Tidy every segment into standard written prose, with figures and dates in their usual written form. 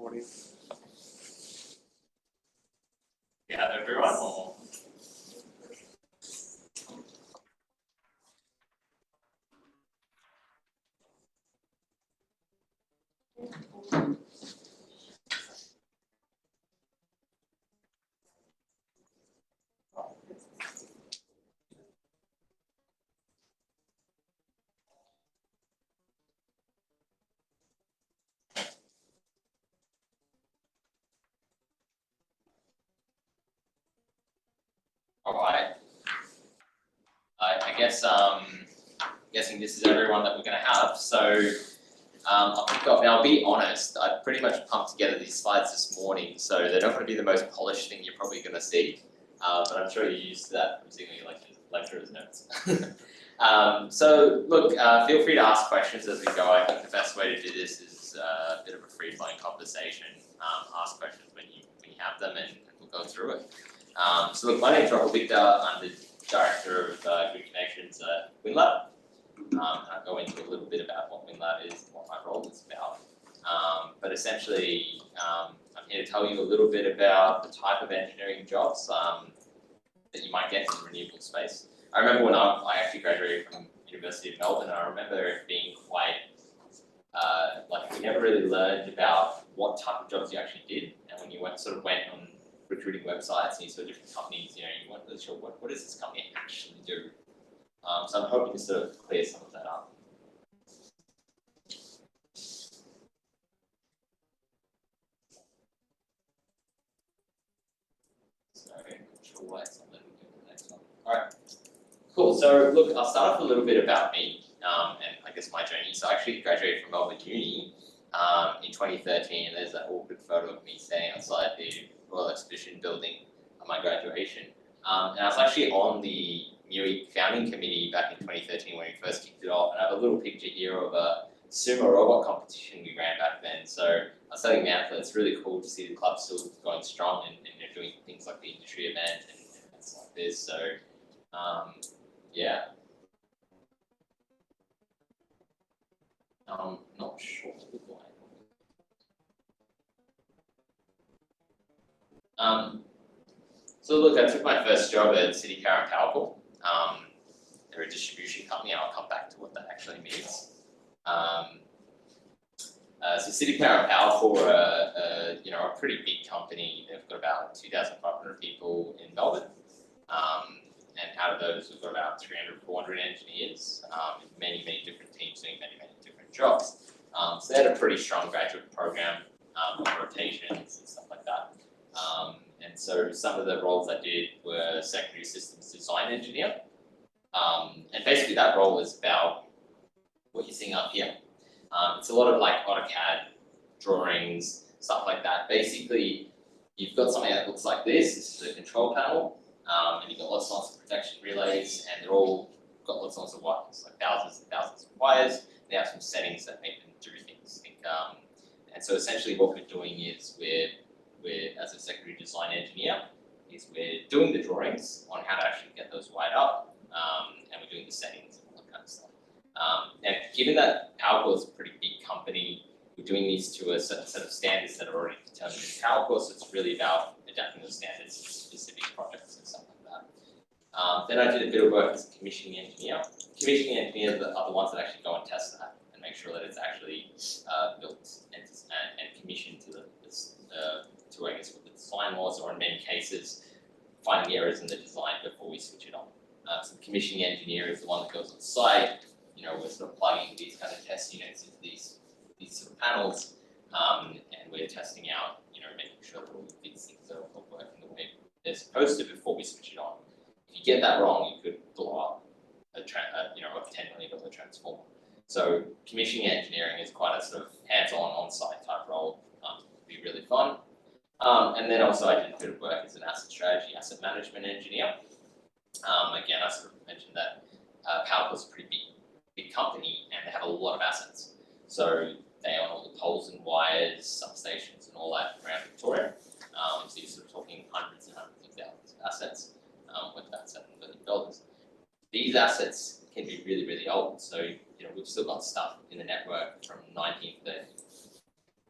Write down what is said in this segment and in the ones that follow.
recording. Yeah, everyone. Or... All right. I guess guessing this is everyone that we're going to have. So I'll kick off. Now, I'll be honest. I pretty much pumped together these slides this morning, so they're not going to be the most polished thing you're probably going to see. But I'm sure you're used to that from seeing your lecturer's notes. So look, feel free to ask questions as we go. I think the best way to do this is a bit of a free-flowing conversation. Ask questions when you have them, and we'll go through it. So look, my name's Rahul Victor. I'm the Director of Grid Connections at Windlab. I'll go into a little bit about what Windlab is and what my role is about. But essentially, I'm here to tell you a little bit about the type of engineering jobs that you might get in the renewable space. I remember when I actually graduated from University of Melbourne, and I remember it being quite, we never really learned about what type of jobs you actually did. And when you went on recruiting websites and you saw different companies, you weren't really sure what does this company actually do. So I'm hoping to sort of clear some of that up. Sorry, I'm not sure why it's not letting me go to the next one. All right, cool. So look, I'll start off a little bit about me and I guess my journey. So I actually graduated from Melbourne Uni in 2013, and there's that awkward photo of me standing outside the Royal Exhibition building on my graduation. And I was actually on the MUEEC founding committee back in 2013 when we first kicked it off. And I have a little picture here of a sumo robot competition we ran back then. So I was telling Manfred, it's really cool to see the club still going strong and doing things like the industry event and things like this. So yeah. I'm not sure why. So look, I took my first job at City Car and Powerful. They're a distribution company, and I'll come back to what that actually means. So City Car and Powerful are a pretty big company. They've got about 2,500 people in Melbourne. And out of those, we've got about 300, 400 engineers, many different teams doing many different jobs. So they had a pretty strong graduate program, rotations and stuff like that. And so some of the roles I did were secondary systems design engineer. And basically that role is about what you're seeing up here. It's a lot of like AutoCAD drawings, stuff like that. Basically, you've got something that looks like this. This is a control panel. And you've got lots and lots of protection relays, and they're all got lots and lots of wires, like thousands and thousands of wires. They have some settings that make them do things. And so essentially what we're doing is we're as a secondary design engineer, we're doing the drawings on how to actually get those wired up, and we're doing the settings and all that kind of stuff. And given that PowerCore is a pretty big company, we're doing these to a certain set of standards that are already determined in PowerCore, so it's really about adapting those standards to specific projects and stuff like that. Then I did a bit of work as a commissioning engineer. Commissioning engineers are the ones that actually go and test that and make sure that it's actually built and commissioned to I guess what the design was, or in many cases, finding errors in the design before we switch it on. So the commissioning engineer is the one that goes on site. We're sort of plugging these kind of test units into these sort of panels, and we're testing out, making sure that all of these things are working the way they're supposed to before we switch it on. If you get that wrong, you could blow up a $10 million transformer. So commissioning engineering is quite a sort of hands-on, on-site type role. It'd be really fun. And then also I did a bit of work as an asset management engineer. Again, I sort of mentioned that PowerCore is a pretty big company, and they have a lot of assets. So they own all the poles and wires, substations, and all that around Victoria. So you're sort of talking hundreds and hundreds of thousands of assets, worth about $7 billion. These assets can be really old. So we've still got stuff in the network from 1930,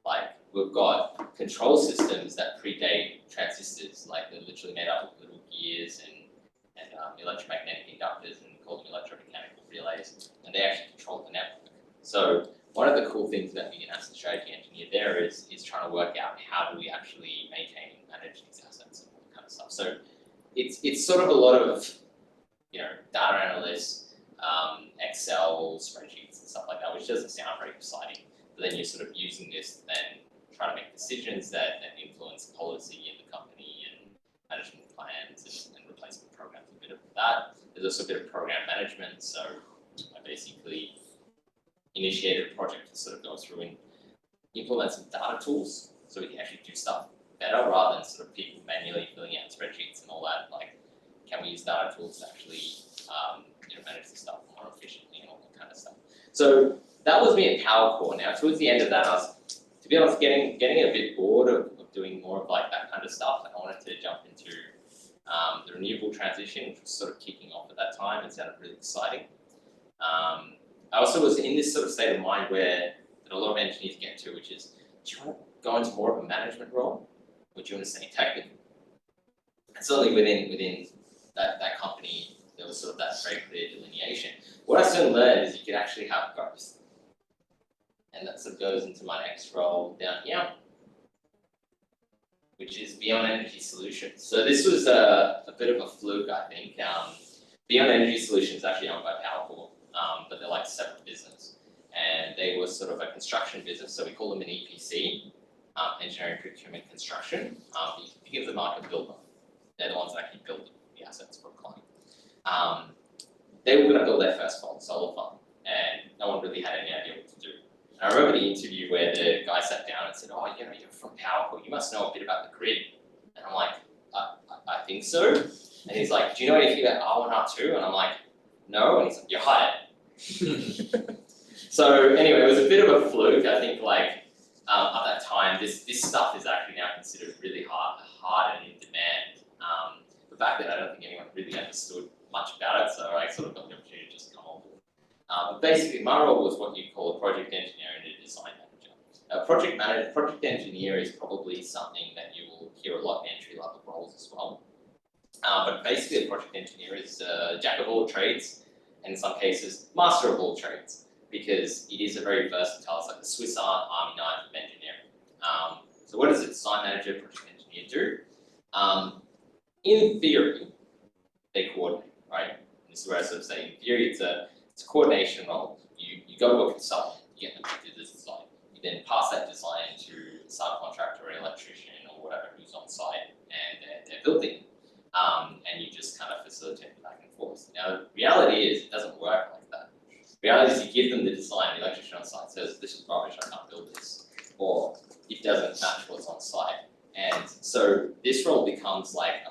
like we've got control systems that predate transistors, like they're literally made up of little gears and electromagnetic inductors, and we call them electromechanical relays, and they actually control the network. So one of the cool things about being an asset strategy engineer there is trying to work out how do we actually maintain and manage these assets and all that kind of stuff. So it's sort of a lot of, data analysts, Excel spreadsheets and stuff like that, which doesn't sound very exciting. But then you're sort of using this to then try to make decisions that influence policy in the company and management plans and replacement programs. A bit of that. There's also a bit of program management. So I basically initiated a project to sort of go through and implement some data tools so we can actually do stuff better rather than sort of people manually filling out spreadsheets and all that. Like, can we use data tools to actually manage the stuff more efficiently and all that kind of stuff. So that was me at PowerCore. Now, towards the end of that, I was, to be honest, getting a bit bored of doing more of like that kind of stuff, and I wanted to jump into the renewable transition, which was sort of kicking off at that time. It sounded really exciting. I also was in this sort of state of mind where that a lot of engineers get to, which is, do you want to go into more of a management role, or do you want to stay technical? And certainly within that company, there was sort of that very clear delineation. What I soon learned is you could actually have both. And that sort of goes into my next role down here, which is Beyond Energy Solutions. So this was a bit of a fluke, I think. Beyond Energy Solutions is actually owned by PowerCore, but they're like separate business. And they were sort of a construction business, so we call them an EPC, engineering, procurement, construction. You can think of them like a builder. They're the ones that actually build the assets for a client. They were going to build their first solar farm, and no one really had any idea what to do. And I remember the interview where the guy sat down and said, "Oh, you're from PowerCore, you must know a bit about the grid." And I'm like, I think so. And he's like, "Do you know anything about R1, R2?" And I'm like, "No." And he's like, "You're hired." So anyway, it was a bit of a fluke. I think at that time, this stuff is actually now considered really hard and in demand. But back then, I don't think anyone really understood much about it, so I sort of got the opportunity to just come on board. But basically, my role was what you call a project engineer and a design manager. Project engineer is probably something that you will hear a lot in entry-level roles as well. But basically, a project engineer is a jack of all trades, and in some cases, master of all trades, because it is a very versatile, it's like the Swiss Army knife of engineering. So what does a design manager, project engineer do? In theory, they coordinate, right? This is where I sort of say, in theory, it's a coordination role. You go to a consultant, you get them to do this design. You then pass that design to a subcontractor or an electrician or whatever who's on site, and they're building. And you just kind of facilitate the back and forth. Now, the reality is, it doesn't work like that. The reality is, you give them the design, the electrician on site says, "This is rubbish, I can't build this," or it doesn't match what's on site. And so this role becomes like a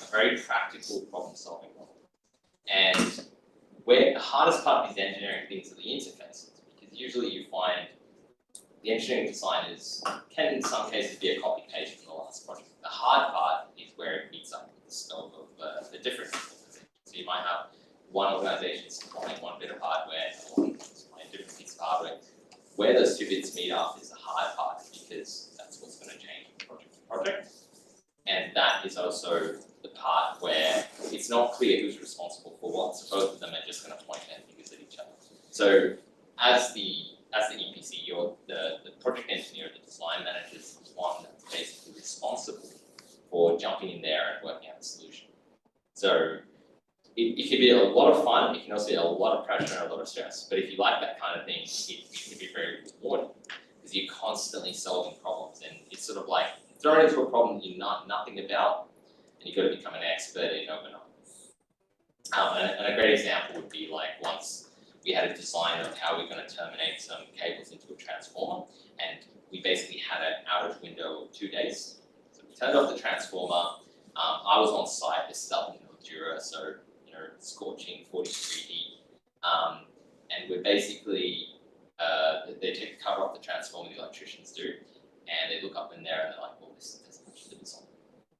very practical problem-solving role. And where the hardest part of these engineering things are the interfaces, because usually you find the engineering design can in some cases be a copy-paste from the last project. The hard part is where it meets up with the scope of the different organizations. So you might have one organization supplying one bit of hardware, or one supplying a different piece of hardware. Where those two bits meet up is the hard part, because that's what's going to change from project to project. And that is also the part where it's not clear who's responsible for what, so both of them are just going to point their fingers at each other. So as the EPC, you're the project engineer, the design manager is the one that's basically responsible for jumping in there and working out the solution. So it can be a lot of fun, it can also be a lot of pressure and a lot of stress, but if you like that kind of thing, it can be very rewarding, because you're constantly solving problems, and it's sort of like thrown into a problem you know nothing about, and you've got to become an expert in overnight. And a great example would be like once we had a design of how we're going to terminate some cables into a transformer, and we basically had an outage window of 2 days. So we turned off the transformer. I was on site. This is up in Mildura, so scorching 40-degree heat, and we're basically they take the cover off the transformer. The electricians do, and they look up in there and they're like, "Well, this doesn't match the design."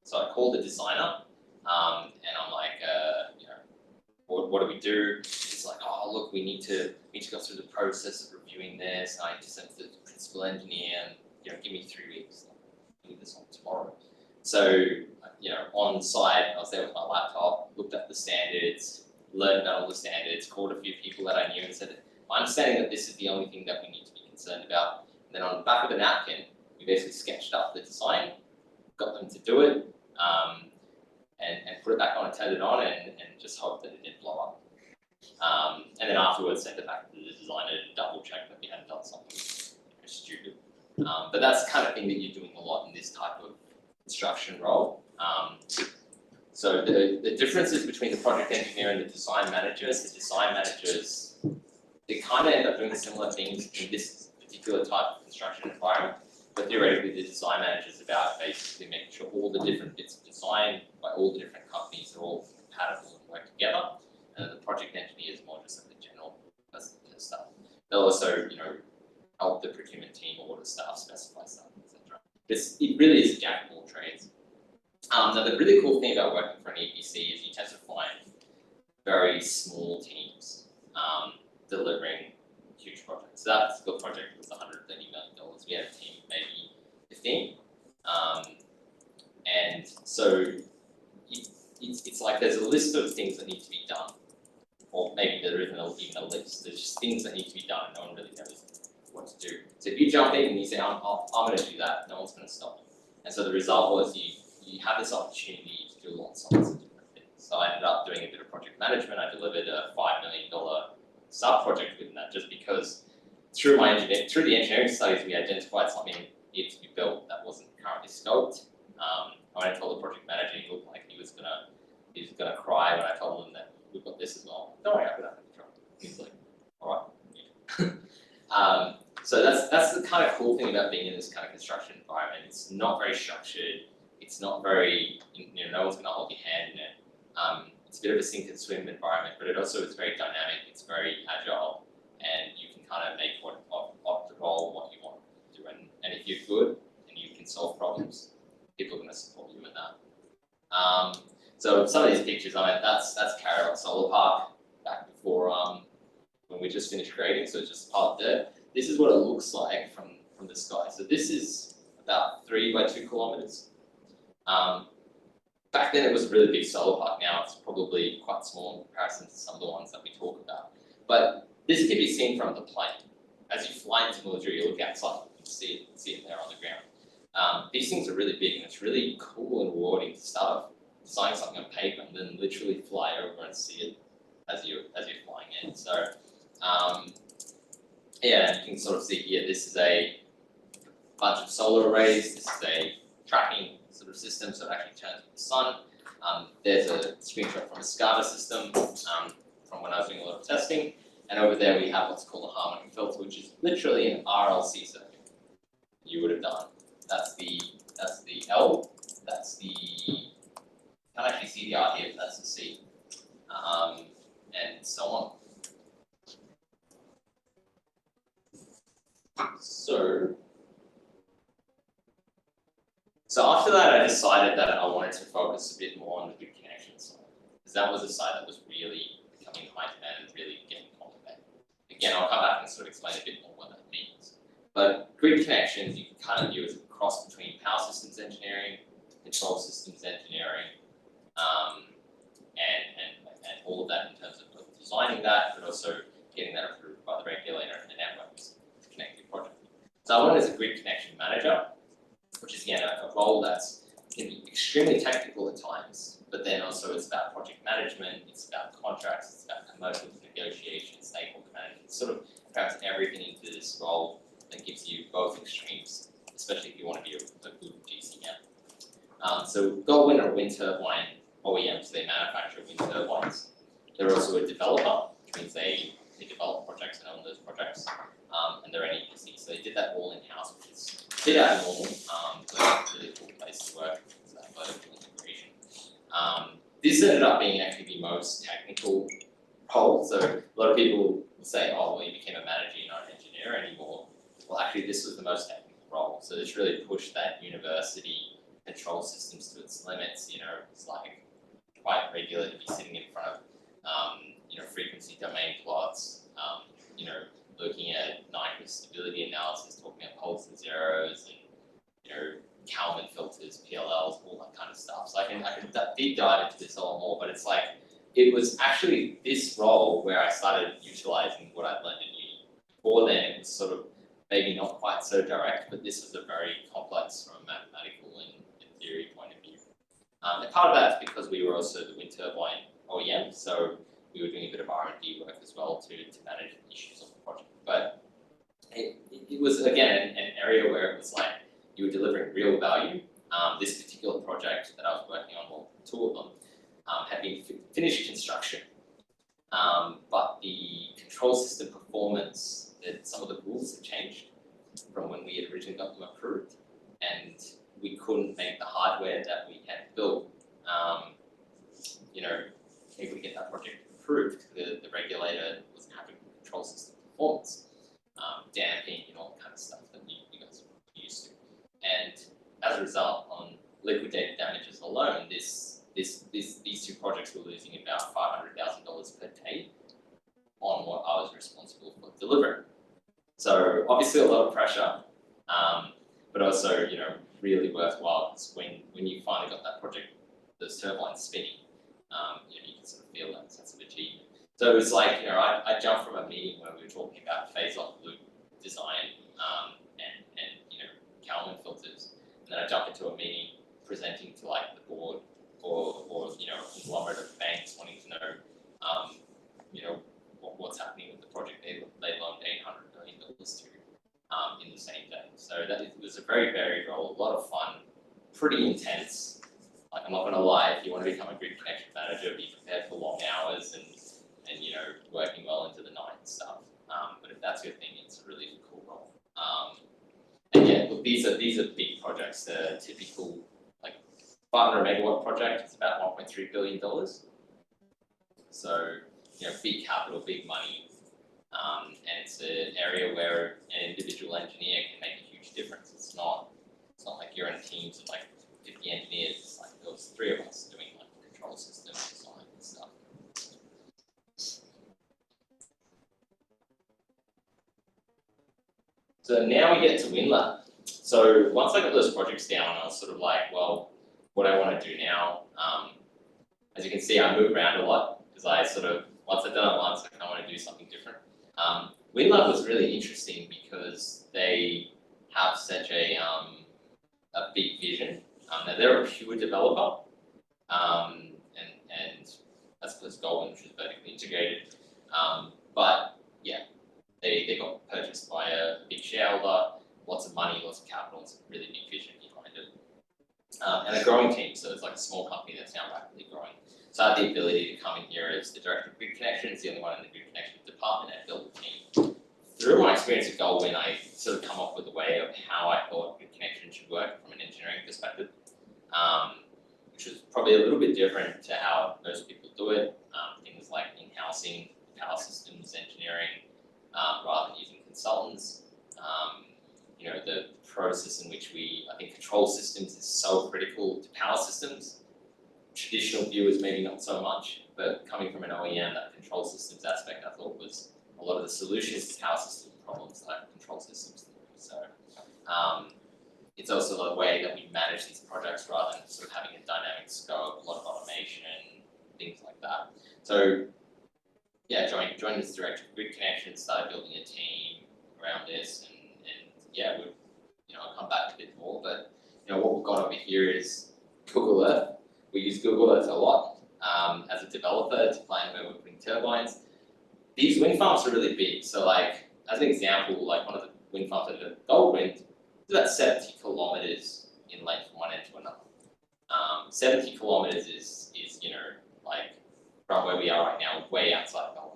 So I called the designer, and I'm like, what do we do? It's like, "Oh, look, we need to go through the process of reviewing this. I need to send it to the principal engineer, and give me 3 weeks. I'll do this on tomorrow. So on site, I was there with my laptop, looked up the standards, learned about all the standards, called a few people that I knew and said, my understanding that this is the only thing that we need to be concerned about. And then on the back of the napkin, we basically sketched up the design, got them to do it, and put it back on and turned it on and just hoped that it didn't blow up. And then afterwards sent it back to the designer to double check that we hadn't done something stupid. But that's the kind of thing that you're doing a lot in this type of construction role. So the differences between the project engineer and the design managers, they kind of end up doing similar things in this particular type of construction environment. But theoretically, the design manager is about basically making sure all the different bits of design by all the different companies are all compatible and work together. And the project engineer is more just like the general stuff. They'll also, help the procurement team order stuff, specify stuff, etc. It really is a jack of all trades. Now, the really cool thing about working for an EPC is you tend to find very small teams delivering huge projects. So that particular project was $130 million. We had a team of maybe 15. And so it's like there's a list of things that need to be done. Or maybe there isn't even a list. There's just things that need to be done and no one really knows what to do. So if you jump in and you say, I'm going to do that, no one's going to stop you. And so the result was you have this opportunity to do lots of different things. So I ended up doing a bit of project management. I delivered a $5 million sub-project within that just because through the engineering studies, we identified something needed to be built that wasn't currently scoped. I went and told the project manager, he looked like he was gonna cry when I told him that we've got this as well. Don't worry, I've got that control. He's like, all right. Yeah. So that's the kind of cool thing about being in this kind of construction environment. It's not very structured. It's not very, no one's gonna hold your hand in it. It's a bit of a sink and swim environment, but it also is very dynamic. It's very agile, and you can kind of make of the role what you want to do. And if you're good and you can solve problems, people are going to support you in that. So some of these pictures, that's Carrot Solar Park back before when we just finished grading. So it's just part there. This is what it looks like from the sky. So this is about 3 by 2 kilometers. Back then it was a really big solar park. Now it's probably quite small in comparison to some of the ones that we talk about. But this can be seen from the plane. As you fly into Mildred, you look outside, you can see it there on the ground. These things are really big, and it's really cool and rewarding to start designing something on paper and then literally fly over and see it as you're flying in. So yeah, you can sort of see here, this is a bunch of solar arrays. This is a tracking sort of system, so it actually turns with the sun. There's a screenshot from a SCADA system from when I was doing a lot of testing. And over there we have what's called a harmonic filter, which is literally an RLC circuit you would have done. That's the L, that's the, you can't actually see the R here, but that's the C, and so on. So after that, I decided that I wanted to focus a bit more on the grid connection side, because that was a side that was really becoming high demand and really getting complicated. Again, I'll come back and sort of explain a bit more what that means. But grid connections, you can kind of view as a cross between power systems engineering, control systems engineering, and all of that in terms of designing that, but also getting that approved by the regulator and the networks to connect your project. So I wanted as a grid connection manager, which is again a role that's can be extremely technical at times, but then also it's about project management, it's about contracts, it's about commercial negotiation, stakeholder management. It sort of crowds everything into this role that gives you both extremes, especially if you want to be a good GCM. So Goldwind are wind turbine OEMs, they manufacture wind turbines. They're also a developer, which means they develop projects and own those projects, and they're an EPC. So they did that all in-house, which is a bit abnormal, but a really cool place to work. So that vertical integration. This ended up being actually the most technical role. So a lot of people will say, oh, well, you became a manager, you're not an engineer anymore. Well, actually, this was the most technical role. So this really pushed that university control systems to its limits. It's like quite regular to be sitting in front of, frequency domain plots, looking at Nyquist stability analysis, talking about can deep dive into this a lot more, but it's like, it was actually this role where I started utilizing what I'd learned in uni. Before then, it was sort of maybe not quite so direct, but this was a very complex from a mathematical and theory point of view. And part of that is because we were also the wind turbine OEM, so we were doing a bit of R&D work as well to manage the issues of the project. But it was, again, an area where it was like you were delivering real value. This particular project that I was working on, well, two of them, had been finished construction, but the control system performance, some of the rules had changed from when we had originally got them approved, and we couldn't make the hardware that we had built, able to get that project approved. The regulator wasn't happy with control system performance, damping and all that kind of stuff that you guys are used to. And as a result, on liquidated damages alone, these two projects were losing about $500,000 per day on what I was responsible for delivering. So obviously a lot of pressure, but also really worthwhile, because when you finally got that project, those turbines spinning, you can sort of feel that sense of achievement. So it was like, I jumped from a meeting where we were talking about phase-lock loop design and Kalman filters, and then I jumped into a meeting presenting to like the board or a conglomerate of banks wanting to know, what's happening with the project they loaned $800 million to in the same day. So it was a very varied role, a lot of fun, pretty intense. Like, I'm not going to lie, if you want to become a grid connection manager, be prepared for long hours and working well into the night and stuff. But if that's your thing, it's a really cool role. And yeah, look, these are big projects. The typical 500 megawatt project is about $1.3 billion. So big capital, big money, and it's an area where an individual engineer can make a huge difference. It's not like you're in teams of like 50 engineers. It's like there was 3 of us doing like control system design and stuff. So now we get to Windlab. So once I got those projects down, I was sort of like, well, what I want to do now. As you can see, I move around a lot because I once I've done it once, I kind of want to do something different. Windlab was really interesting because they have such a big vision. Now they're a pure developer, and as opposed to Goldman, which is vertically integrated. But yeah, they got purchased by a big shareholder, lots of money, lots of capital, and some really big vision behind it. And a growing team, so it's like a small company that's now rapidly growing. So I had the ability to come in here as the director of grid connections, the only one in the grid connection department, and build a team. Through my experience at Goldwyn, I sort of come up with a way of how I thought grid connection should work from an engineering perspective, which was probably a little bit different to how most people do it. Things like in-housing power systems engineering rather than using consultants. The process in which I think control systems is so critical to power systems. Traditional viewers maybe not so much, but coming from an OEM, that control systems aspect I thought was a lot of the solutions to power system problems like control systems. So it's also the way that we manage these projects rather than sort of having a dynamic scope, a lot of automation, things like that. So yeah, joined as director of grid connections, started building a team around this, and yeah, I'll come back a bit more, but what we've got over here is Google Earth. We use Google Earth a lot as a developer to plan where we're putting turbines. These wind farms are really big, so like as an example, like one of the wind farms at Goldwind is about 70 kilometers in length from one end to another. 70 kilometers is like from where we are right now, way outside of Goldwind.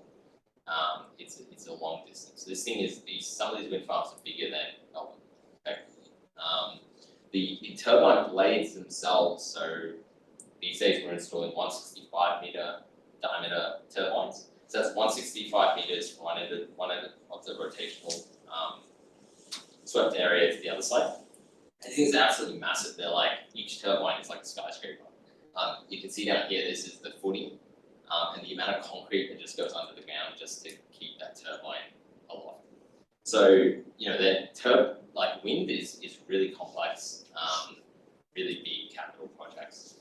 It's a long distance. So this thing is some of these wind farms are bigger than Goldwind, effectively. The turbine blades themselves, so these days we're installing 165 meter diameter turbines. So that's 165 meters from one end of the rotational swept area to the other side. And these things are absolutely massive. They're like, each turbine is like a skyscraper. You can see down here, this is the footing, and the amount of concrete that just goes under the ground just to keep that turbine aloft. So, wind is really complex, really big capital projects.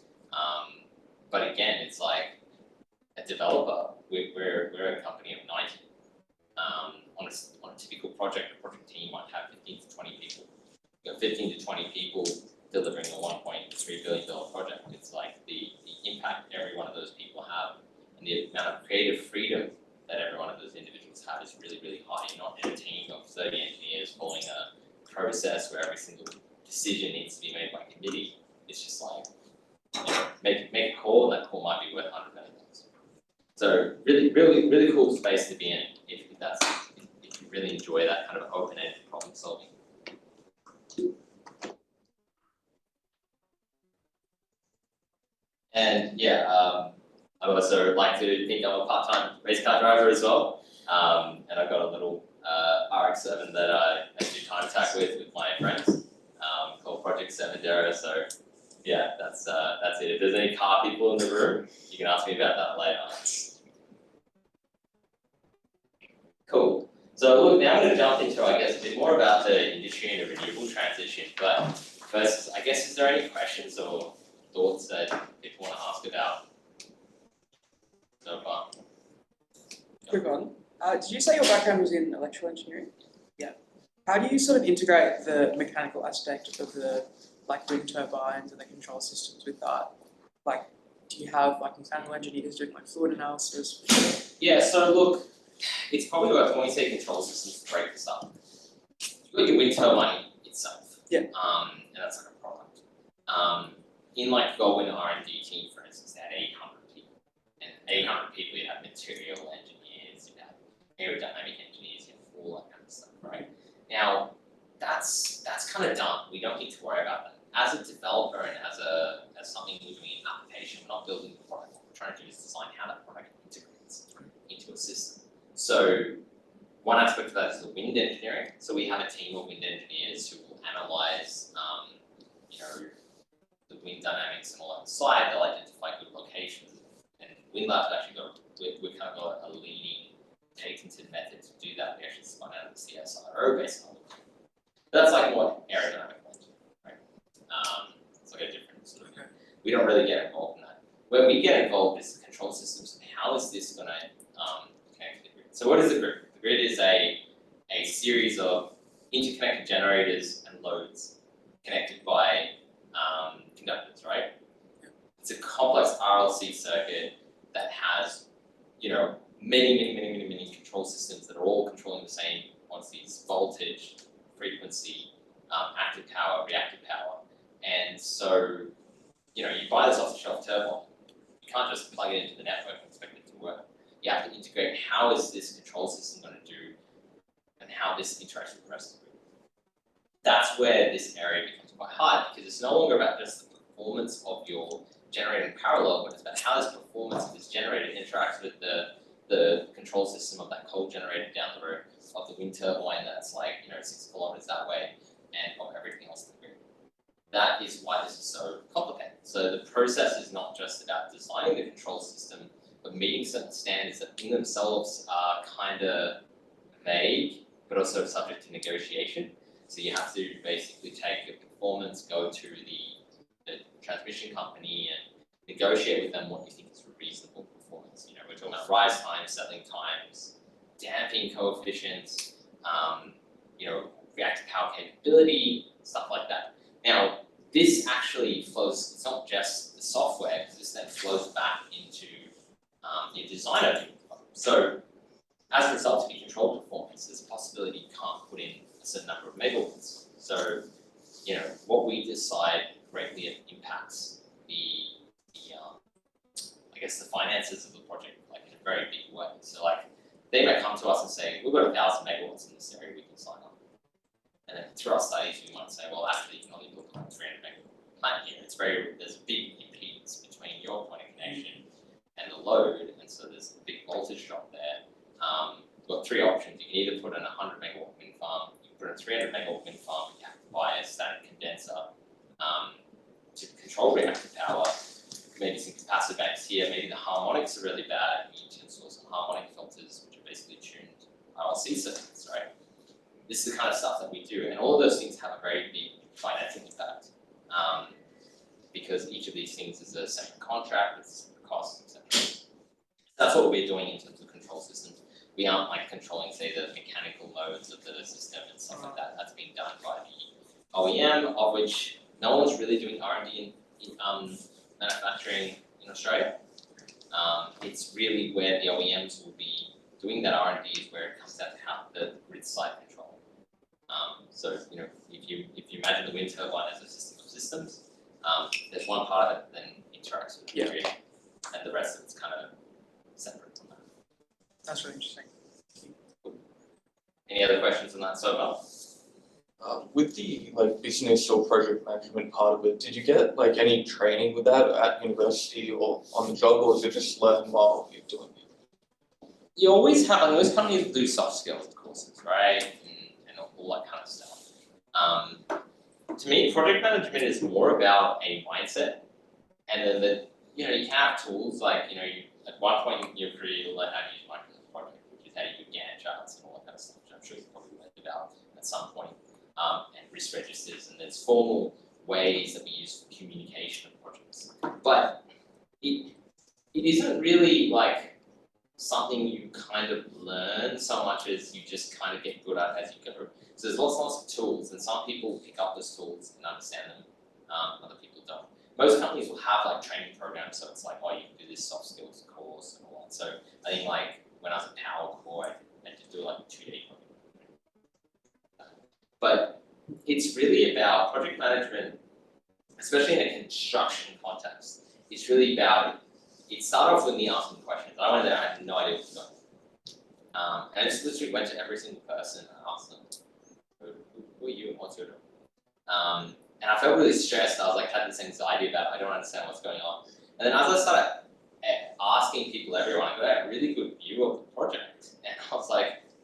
15 to 20 people delivering a $1.3 billion project. It's like the impact every one of those people have and the amount of creative freedom that every one of those individuals have is really, really high. You're not in a team of 30 engineers following a process where every single decision needs to be made by committee. It's just like, make a call, and that call might be worth $100 million. So really cool space to be in if you really enjoy that kind of open-ended problem solving. And yeah, I also like to think I'm a part-time race car driver as well. And I've got a little RX-7 that I do time attack with my friends called Project San Andreas. So yeah, that's it. If there's any car people in the room, you can ask me about that later. Cool. So look, now I'm going to jump into, I guess, a bit more about the industry and the renewable transition. But first, I guess, is there any questions or thoughts that people want to ask about so far? Quick one. Did you say your background was in electrical engineering? Yeah. How do you sort of integrate the mechanical aspect of the wind turbines and the control systems with that? Like, do you have mechanical engineers doing fluid analysis? Yeah. So look, it's probably worth when we say control systems to break this up. You've got your wind turbine itself. Yeah. And that's like a product. In Goldwyn R&D team, for instance, they had 800 people. And 800 people, you have material engineers, you have aerodynamic engineers, you have all that kind of stuff, right? Now, that's kind of done. We don't need to worry about that. As a developer and as something we're doing in application, we're not building the product. What we're trying to do is design how that product integrates into a system. So one aspect of that is the wind engineering. So we have a team of wind engineers who will analyze, the wind dynamics and all that side. They'll identify good locations. And WindLab's actually we've kind of got a leading patented method to do that. We actually spun out of the CSIRO based on it. That's more aerodynamic engineering, right? It's a different sort of thing. We don't really get involved in that. Where we get involved is the control systems and how is this going to connect to the grid. So what is the grid? The grid is a series of interconnected generators and loads connected by conductors, right? It's a complex RLC circuit that has, many control systems that are all controlling the same quantities: voltage, frequency, active power, reactive power. And so, you buy this off-the-shelf turbine. You can't just plug it into the network and expect it to work. You have to integrate how is this control system going to do and how this interacts with the rest of the grid. That's where this area becomes quite hard, because it's no longer about just the performance of your generator in parallel, but it's about how this performance of this generator interacts with the control system of that coal generator down the road, of the wind turbine that's 6 kilometers that way, and of everything else in the grid. That is why this is so complicated. So the process is not just about designing the control system, but meeting certain standards that in themselves are kind of vague, but also subject to negotiation. So you have to basically take your performance, go to the transmission company and negotiate with them what you think is reasonable performance. We're talking about rise times, settling times, damping coefficients, reactive power capability, stuff like that. Now, this actually flows, it's not just the software, because this then flows back into your design of your product. So as a result of your control performance, there's a possibility you can't put in a certain number of megawatts. So, what we decide greatly impacts the finances of the project, in a very big way. So, they might come to us and say, we've got 1,000 megawatts in this area we can sign up. And then through our studies, we might say, well, actually, you can only build a 300 megawatt plant here. There's a big impedance between your point of connection and the load, and so there's a big voltage drop there. We've got three options. You can either put in a 100 megawatt wind farm, you can put in a 300 megawatt wind farm, you have to buy a static condenser to control reactive power, maybe some capacitor banks here, maybe the harmonics are really bad, you need to install some harmonic filters, which are basically tuned RLC circuits, right? This is the kind of stuff that we do, and all of those things have a very big financing impact, because each of these things is a separate contract with separate costs, etc. That's what we're doing in terms of control systems. We aren't controlling, say, the mechanical modes of the system and stuff like that. That's being done by the OEM, of which no one's really doing R&D in manufacturing in Australia. It's really where the OEMs will be doing that R&D is where it comes down to how the grid side control. So if you imagine the wind turbine as a system of systems, there's one part of it that then interacts with the grid, and the rest of it's kind of separate from that. That's really interesting. Any other questions on that so far? With the business or project management part of it, did you get any training with that at university or on the job, or is it just learn while you're doing it? You always have, most companies do soft skills courses, right? And all that kind of stuff. To me, project management is more about a mindset, and then you have tools at one point in your career you'll learn how to use Microsoft Project, which is how you do Gantt charts and all that kind of stuff, which I'm sure you've probably learned about at some point. And risk registers, and there's formal ways that we use for communication of projects. But it isn't really something you kind of learn so much as you just kind of get good at as you go. So there's lots of tools, and some people pick up those tools and understand them, other people don't. Most companies will have training programs, so it's you can do this soft skills course and all that. So I think when I was at Power Core, I had to do a 2-day program. But it's really about project management, especially in a construction context. It's really about, it started off with me asking questions. I went there, I had no idea what was going on. And I just literally went to every single person and asked them, who are you and what's your job? And I felt really stressed. I was had this anxiety about I don't understand what's going on. And then as I started asking people, everyone, I got a really good view of the project. And I was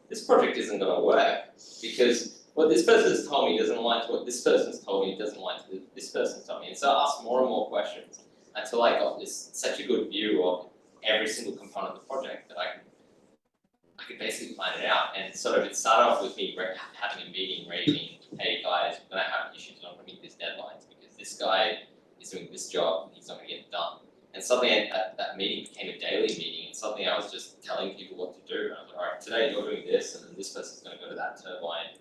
this project isn't going to work because what this person's told me doesn't align to what this person's told me, doesn't align to this person's told me. And so I asked more and more questions until I got such a good view of every single component of the project that I could basically plan it out. And it started off with me having a meeting rating, hey guys, we're going to have issues, I'm going to meet this deadlines because this guy is doing this job and he's not going to get it done. And suddenly that meeting became a daily meeting, and suddenly I was just telling people what to do. And I was all right, today you're doing this, and then this person's going to go to that turbine,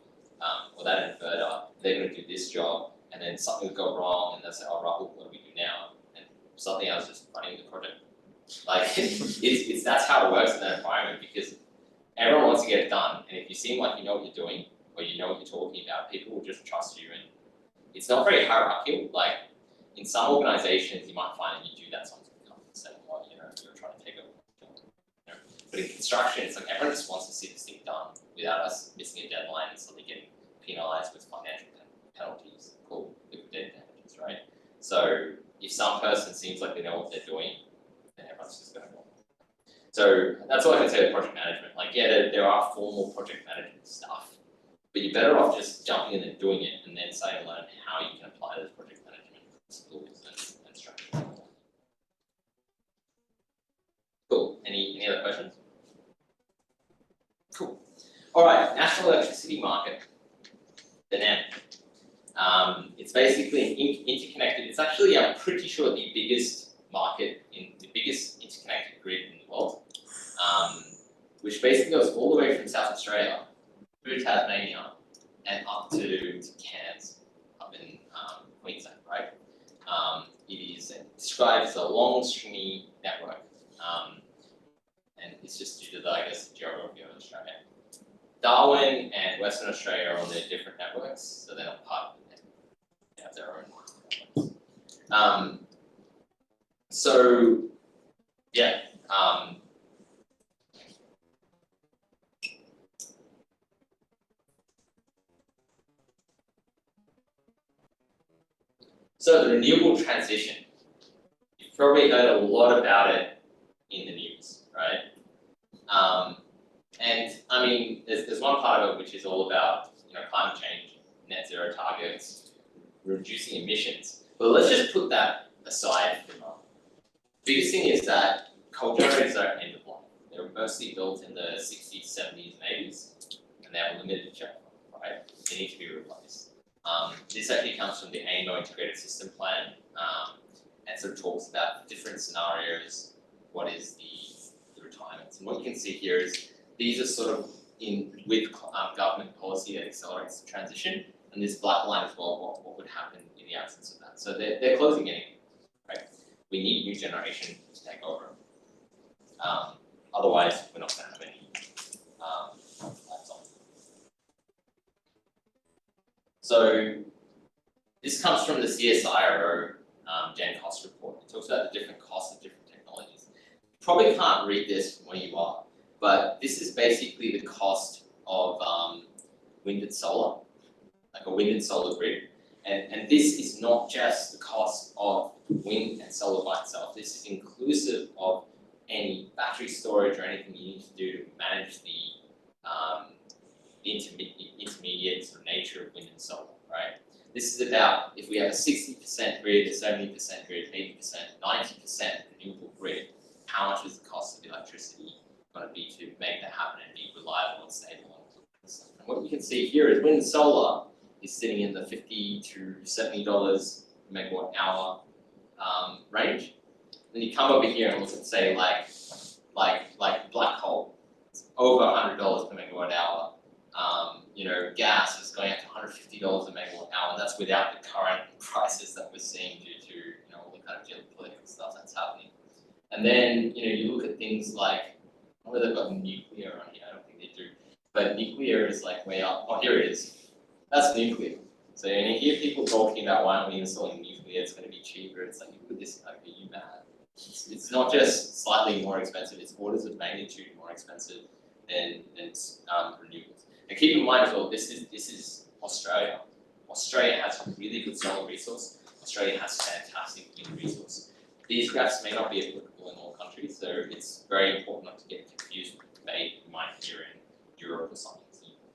or that inverter, they're going to do this job, and then something will go wrong, and they'll say, oh, Rahul, what do we do now? And suddenly I was just running the project. It's that's how it works in that environment, because everyone wants to get it done, and if you seem like you know what you're doing, or you know what you're talking about, people will just trust you, and it's not very hierarchical. In some organizations, you might find that you do that, someone's going to come and say, well, you're trying to take over. But in construction, it's everyone just wants to see this thing done without us missing a deadline and suddenly getting penalized with financial penalties called liquidated damages, right? So if some person seems like they know what they're doing, then everyone's just going to go. So that's all I can say with project management. There are formal project management stuff, but you're better off just jumping in and doing it, and then starting to learn how you can apply those project management principles and structure. Cool. Any other questions? Cool. All right, National Electricity Market, the NEM. It's basically interconnected. It's actually, I'm pretty sure, the biggest market, the biggest interconnected grid in the world, which basically goes all the way from South Australia through Tasmania and up to Cairns, up in Queensland, right? It is described as a long, stringy network, and it's just due to the, geography of Australia. Darwin and Western Australia are on their different networks, so they're not part of the network. They have their own networks. So, yeah. So the renewable transition, you've probably heard a lot about it in the news, right? And I mean, there's one part of it which is all about climate change, net zero targets, reducing emissions. But let's just put that aside for a moment. The biggest thing is that coal generators are end of life. They were mostly built in the 60s, 70s, and 80s, and they have a limited shelf life, right? They need to be replaced. This actually comes from the AEMO Integrated System Plan, and sort of talks about different scenarios, what is the retirements. And what you can see here is these are sort of with government policy that accelerates the transition, and and this black line as well, what would happen in the absence of that. So they're closing in, right? We need new generation to take over. Otherwise, we're not going to have any lights on. So this comes from the CSIRO Gen Cost report. It talks about the different costs of different technologies. You probably can't read this from where you are, but this is basically the cost of wind and solar, like a wind and solar grid. And this is not just the cost of wind and solar by itself. This is inclusive of any battery storage or anything you need to do to manage the intermediate sort of nature of wind and solar, right? This is about if we have a 60% grid, a 70% grid, 80%, 90% renewable grid, how much is the cost of the electricity going to be to make that happen and be reliable and stable? And what you can see here is wind and solar is sitting in the $50 to $70 megawatt hour range. Then you come over here and look at say like black coal, it's over $100 per megawatt hour. Gas is going up to $150 a megawatt hour, and that's without the current prices that we're seeing due to all the kind of geopolitical stuff that's happening. And then you look at things like, I don't know whether they've got nuclear on here, I don't think they do, but nuclear is like way up. Oh, here it is. That's nuclear. So when you hear people talking about why aren't we installing nuclear, it's going to be cheaper. It's like, you look at this, like, are you mad? It's not just slightly more expensive, it's orders of magnitude more expensive than renewables. And keep in mind as well, this is Australia. Australia has a really good solar resource. Australia has fantastic wind resource. These graphs may not be applicable in all countries, so it's very important not to get confused with the debate you might hear in Europe or something.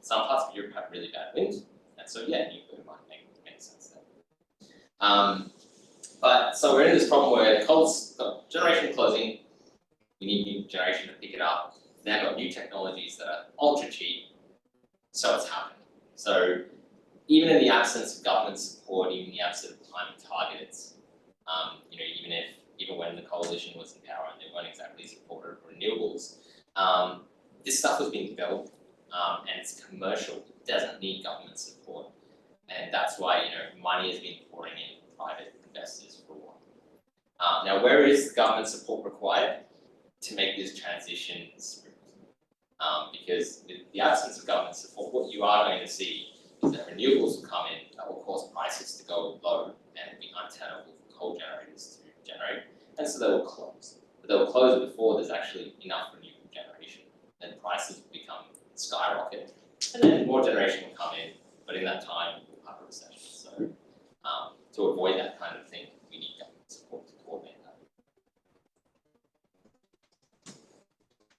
Some parts of Europe have really bad wind, and so yeah, nuclear might make sense there. But so we're in this problem where coal's got generation closing, we need new generation to pick it up. Now got new technologies that are ultra cheap, so it's happening. So even in the absence of government support, even in the absence of climate targets, even when the coalition was in power and they weren't exactly supportive of renewables, this stuff was being developed and it's commercial. It doesn't need government support, and that's why money has been pouring in private investors for a while. Now, where is the government support required to make this transition smooth? Because with the absence of government support, what you are going to see is that renewables will come in that will cause prices to go low and it will be untenable for coal generators to generate, and so they will close. But they will close before there's actually enough renewable generation. Then prices will become skyrocket, and then more generation will come in, but in that time we'll have a recession. So to avoid that kind of thing, we need government support to coordinate that.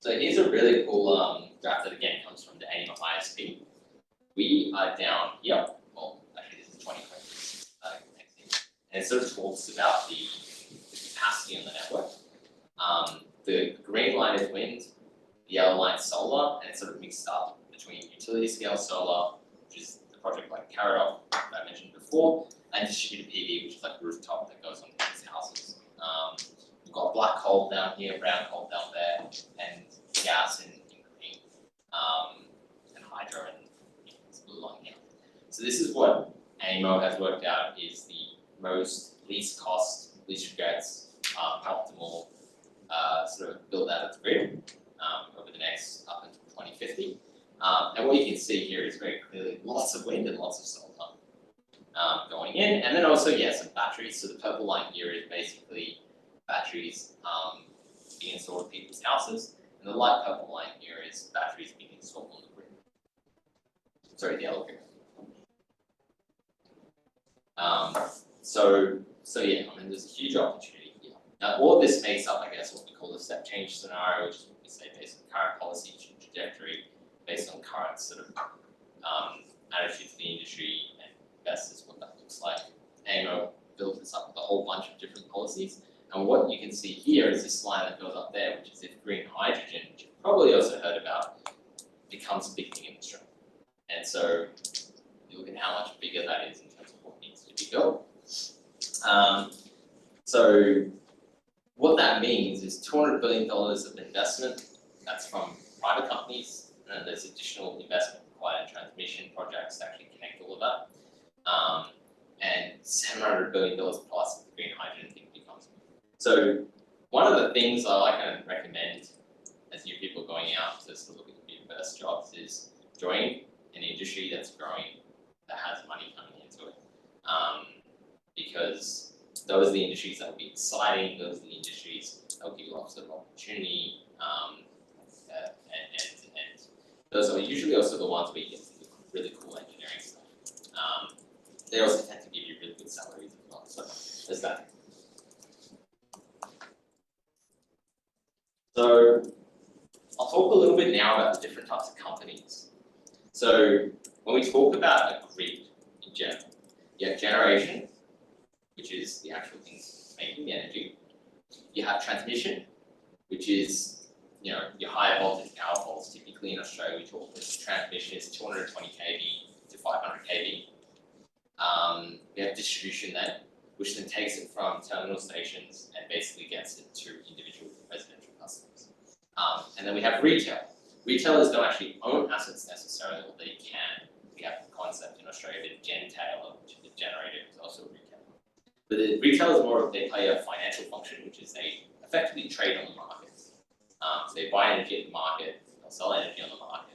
So here's a really cool graph that again comes from the AIMA ISP. We are down here, well actually this is 2020, and it sort of talks about the capacity on the network. The green line is wind, the yellow line is solar, and it's sort of mixed up between utility scale solar, which is the project like Caradoc that I mentioned before, and distributed PV, which is like rooftop that goes on these houses. We've got black coal down here, brown coal down there, and gas in green, and hydro and blue line here. So this is what AMO has worked out is the most least cost, least regrets, optimal sort of build out of the grid over the next up until 2050. And what you can see here is very clearly lots of wind and lots of solar going in, and then also some batteries. So the purple line here is basically batteries being installed in people's houses, and the light purple line here is batteries being installed on the grid. Sorry, the yellow grid. There's a huge opportunity here. Now, all of this makes up, I guess, what we call a step change scenario, which is what we say based on current policy trajectory, based on current sort of attitude to the industry and investors, what that looks like. AMO built this up with a whole bunch of different policies. And what you can see here is this line that goes up there, which is if green hydrogen, which you've probably also heard about, becomes a big thing in Australia. And so you look at how much bigger that is in terms of what needs to be built. So what that means is $200 billion of investment. That's from private companies, and there's additional investment required in transmission projects to actually connect all of that. $700 billion plus the green hydrogen thing becomes. So one of the things I like to recommend as new people going out to sort of look at your first jobs is join an industry that's growing, that has money coming into it. Because those are the industries that will be exciting, those are the industries that will give you lots of opportunity, and those are usually also the ones where you get to do really cool engineering stuff. They also tend to give you really good salaries as well, so there's that. So I'll talk a little bit now about the different types of companies. So when we talk about a grid in general, you have generation, which is the actual things making the energy. You have transmission, which is your higher voltage power poles. Typically in Australia, we talk this transmission is 220 kV to 500 kV. We have distribution then, which then takes it from terminal stations and basically gets it to individual residential customers. And then we have retail. Retailers don't actually own assets necessarily, although they can. We have the concept in Australia of gentailer, which is a generator, is also a retailer. But the retail is more of, they play a financial function, which is they effectively trade on the market. So they buy energy at the market, they'll sell energy on the market,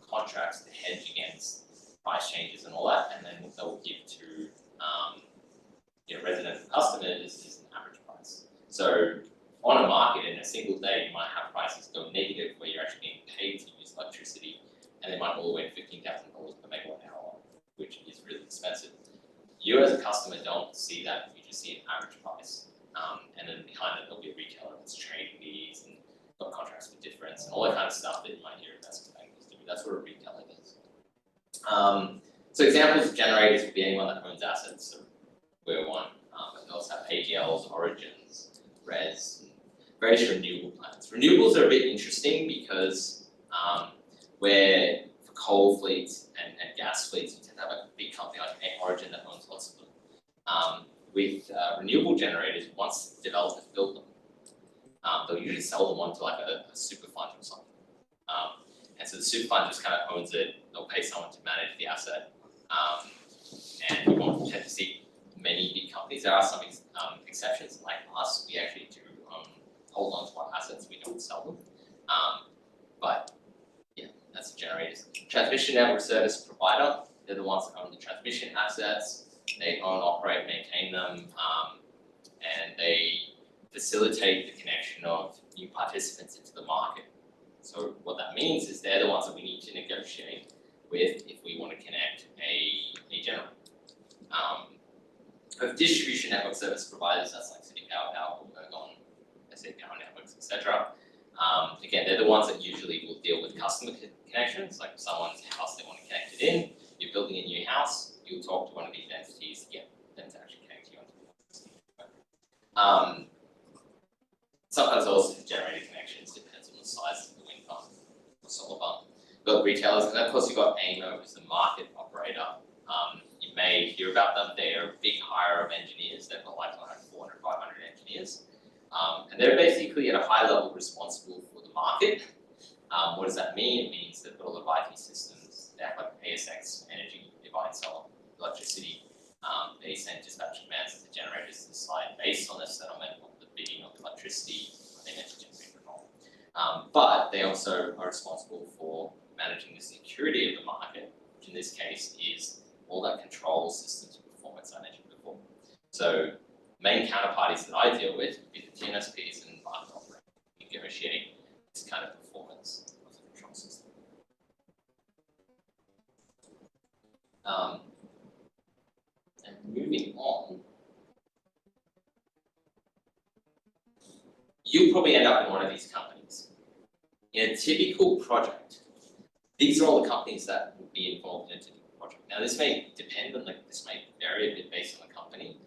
contracts to hedge against price changes and all that, and then they'll give to residential customers is an average price. So on a market in a single day, you might have prices go negative where you're actually getting paid to use electricity, and they might all the way to $15,000 per megawatt hour, which is really expensive. You as a customer don't see that, you just see an average price. And then behind it, there'll be a retailer that's trading these and got contracts for difference and all that kind of stuff that you might hear investment bankers do. That's what a retailer does. So examples of generators would be anyone that owns assets, so we're one. But they also have AGLs, Origins, RES, and various renewable plants. Renewables are a bit interesting because where for coal fleets and gas fleets, you tend to have a big company like Origin that owns lots of them. With renewable generators, once developers build them, they'll usually sell them on to like a super fund or something. And so the super fund just kind of owns it, they'll pay someone to manage the asset. And you won't tend to see many big companies. There are some exceptions, like us, we actually do hold on to our assets, we don't sell them. But yeah, that's the generators. Transmission network service provider, they're the ones that own the transmission assets. They own, operate, maintain them, and they facilitate the connection of new participants into the market. So what that means is they're the ones that we need to negotiate with if we want to connect a generator. Of distribution network service providers, that's like City Power, Ergon, SA Power Networks, etc. Again, they're the ones that usually will deal with customer connections, like someone's house they want to connect it in. You're building a new house, you'll talk to one of these entities to get them to actually connect you onto the electricity. Sometimes also generator connections, depends on the size of the wind farm or solar farm. You've got retailers, and then of course you've got AMO, who's the market operator. You may hear about them, they're a big hire of engineers, they've got like 400, 500 engineers. And they're basically at a high level responsible for the market. What does that mean? It means they've got all the IT systems, they have like ASX, energy, they buy and sell electricity. They send dispatch commands to the generators to the site based on the settlement of the bidding of electricity, they meant to generate control. But they also are responsible for managing the security of the market, which in this case is all that control systems performance I mentioned before. So main counterparties that I deal with would be the TNSPs and market operators negotiating this kind of performance of the control system. And moving on, you'll probably end up in one of these companies. In a typical project, these are all the companies that would be involved in a typical project. Now this may depend on, this may vary a bit based on the company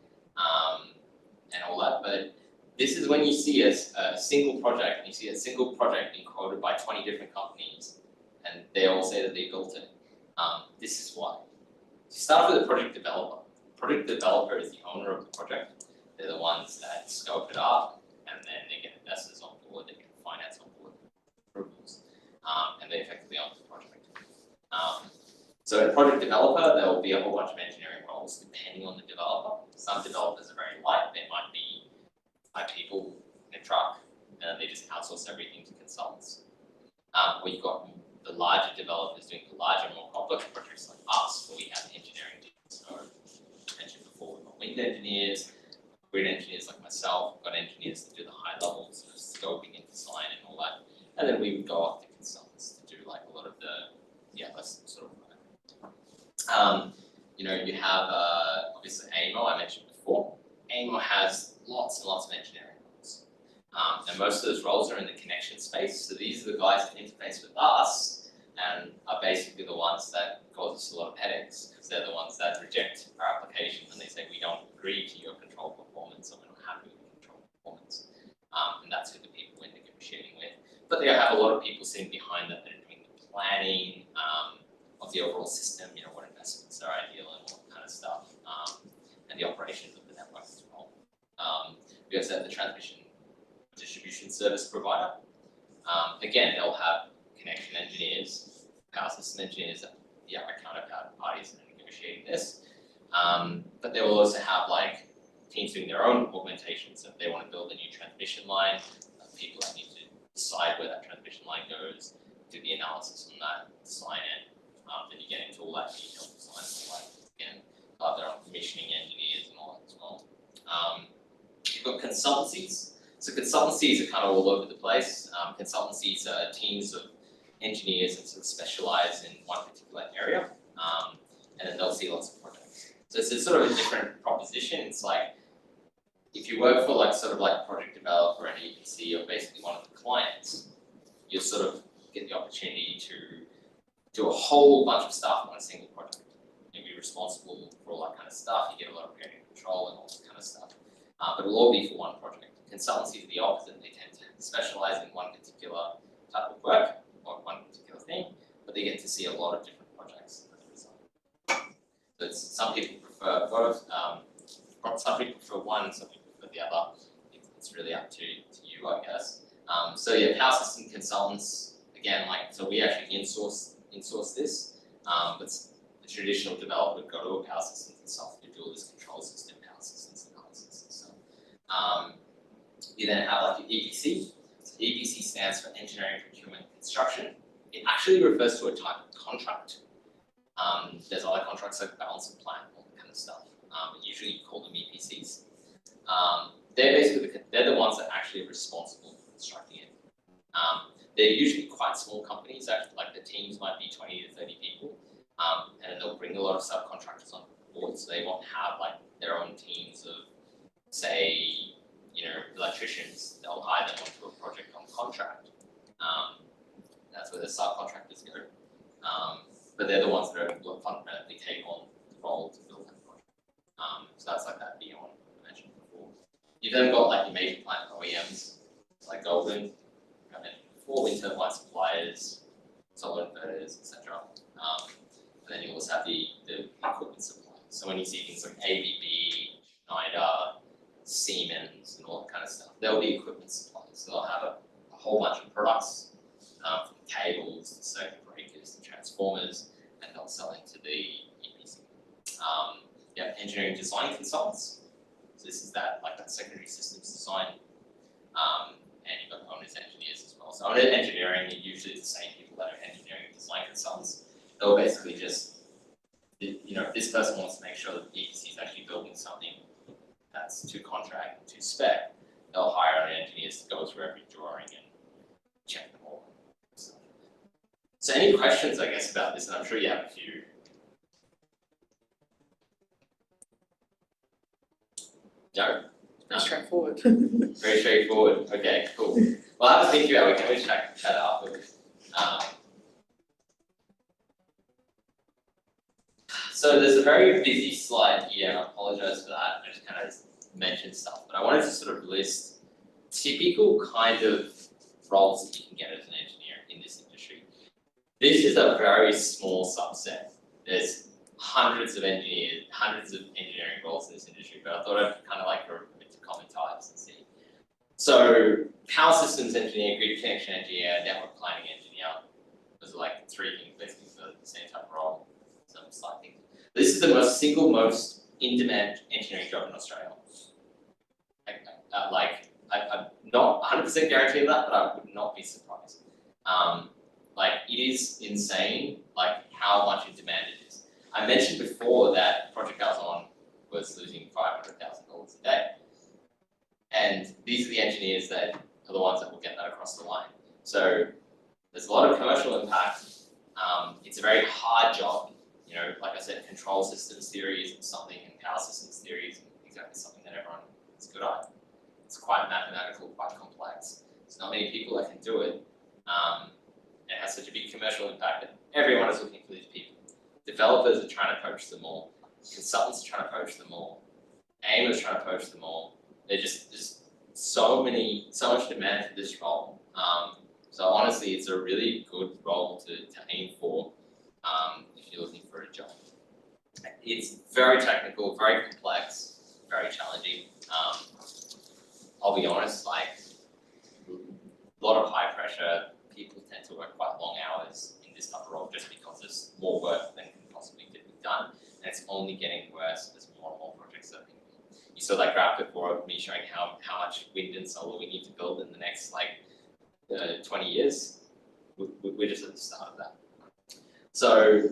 and all that, but this is when you see a single project, and you see a single project being quoted by 20 different companies, and they all say that they built it. This is why. You start with a project developer. Project developer is the owner of the project. They're the ones that scope it up, and then they get investors on board, they get finance on board, approvals, and they effectively own the project. So in a project developer, there will be a whole bunch of engineering engineering roles depending on the developer. Some developers are very light, they might be 5 people in a truck, and they just outsource everything to consultants. Or you've got the larger developers doing the larger, more complex projects like us, where we have engineering teams. So, I mentioned before, we've got wind engineers, grid engineers like myself, we've got engineers that do the high level sort of scoping and design and all that. And then we would go off to consultants to do like a lot of the, less sort of work. You know, you have obviously AMO, I mentioned before. AMO has lots and lots of engineering roles. And most of those roles are in the connection space. So these are the guys that interface with us and are basically the ones that cause us a lot of headaches, because they're the ones that reject our application when they say we don't agree to your control performance or we're not happy with control performance. And that's who the people we're negotiating with. But they have a lot of people sitting behind that that are doing the planning of the overall system, you know, what investments are ideal and all that kind of stuff, and the operations of the network as well. We also have the transmission distribution service provider. Again, they'll have connection engineers, power system engineers, the other counterparties that are negotiating this. But they will also have like teams doing their own augmentation. So if they want to build a new transmission line, people that need to decide where that transmission line goes, do the analysis on that, design it. Then you get into all that detailed design, so like again, their own commissioning engineers and all that as well. You've got consultancies. So consultancies are kind of all over the place. Consultancies are teams of engineers that sort of specialize in one particular area, and then they'll see lots of projects. So it's a sort of a different proposition. It's like if you work for like sort of like a project developer and you can see you're basically one of the clients, you'll sort of get the opportunity to do a whole bunch of stuff on a single project. You'll be responsible for all that kind of stuff. You get a lot of creative control and all that kind of stuff. But it'll all be for one project. Consultancies are the opposite. They tend to specialize in one particular type of work or one particular thing, but they get to see a lot of different projects as a result. So it's, some people prefer both. Some people prefer one, some people prefer the other. It's really up to you, I guess. So yeah, power system consultants, again, like, so we actually insource this, but the traditional developer would go to a power system consultant to do all this control system, power systems analysis and stuff. You then have like your EPC. So EPC stands for Engineering, Procurement, Construction. It actually refers to a type of contract. There's other contracts like balance of plant, all that kind of stuff. But usually you call them EPCs. They're basically they're the ones that actually are responsible for constructing it. They're usually quite small companies, actually, like the teams might be 20 to 30 people, and they'll bring a lot of subcontractors on board, so they won't have like their own teams of, say, you know, electricians. They'll hire them onto a project on contract. That's where the subcontractors go. But they're the ones that are fundamentally take on the role to build that project. So that's like that beyond I mentioned before. You've then got like your major plant OEMs, like Goldman, I mentioned before, wind turbine suppliers, solar inverters, etc. And then you also have the equipment suppliers. So when you see things like ABB, Schneider, Siemens, and all that kind of stuff, they'll be equipment suppliers. So they'll have a whole bunch of products, from cables to circuit breakers to transformers, and they'll sell into the EPC. You have engineering design consultants. So this is that secondary systems design. And you've got owners engineers as well. So owner engineering are usually the same people that are engineering and design consultants. They'll basically just, you know, if this person wants to make sure that the EPC is actually building something that's to contract and to spec, they'll hire engineers to go through every drawing and check them all. So any questions, I guess, about this? And I'm sure you have a few. No? Pretty straightforward. Very straightforward. Okay, cool. Well, I have to think about it. We can always chat afterwards. So there's a very busy slide here, and I apologize for that. I just kind of mentioned stuff, but I wanted to sort of list typical kind of roles that you can get as an engineer in this industry. This is a very small subset. There's hundreds of engineering roles in this industry, but I thought I'd kind of like group them into common types and see. So power systems engineer, grid connection engineer, network planning engineer. Those are like 3 things basically for the same type of role. Some slight things. This is the single most in-demand engineering job in Australia. I'm not 100% guaranteed of that, but I would not be surprised. It is insane, how much in demand it is. I mentioned before that project I was on was losing $500,000 a day. And these are the engineers that are the ones that will get that across the line. So there's a lot of commercial impact. It's a very hard job. Like I said, control systems theory isn't something, and power systems theory isn't exactly something that everyone is good at. It's quite mathematical, quite complex. There's not many people that can do it. It has such a big commercial impact that everyone is looking for these people. Developers are trying to poach them all. Consultants are trying to poach them all. AIMers are trying to poach them all. There's so much demand for this role. So honestly, it's a really good role to aim for if you're looking for a job. It's very technical, very complex, very challenging. I'll be honest, a lot of high pressure. People tend to work quite long hours in this type of role just because there's more work than can possibly be done, and it's only getting worse as more and more projects are being built. You saw that graph before of me showing how much wind and solar we need to build in the next 20 years. We're just at the start of that. So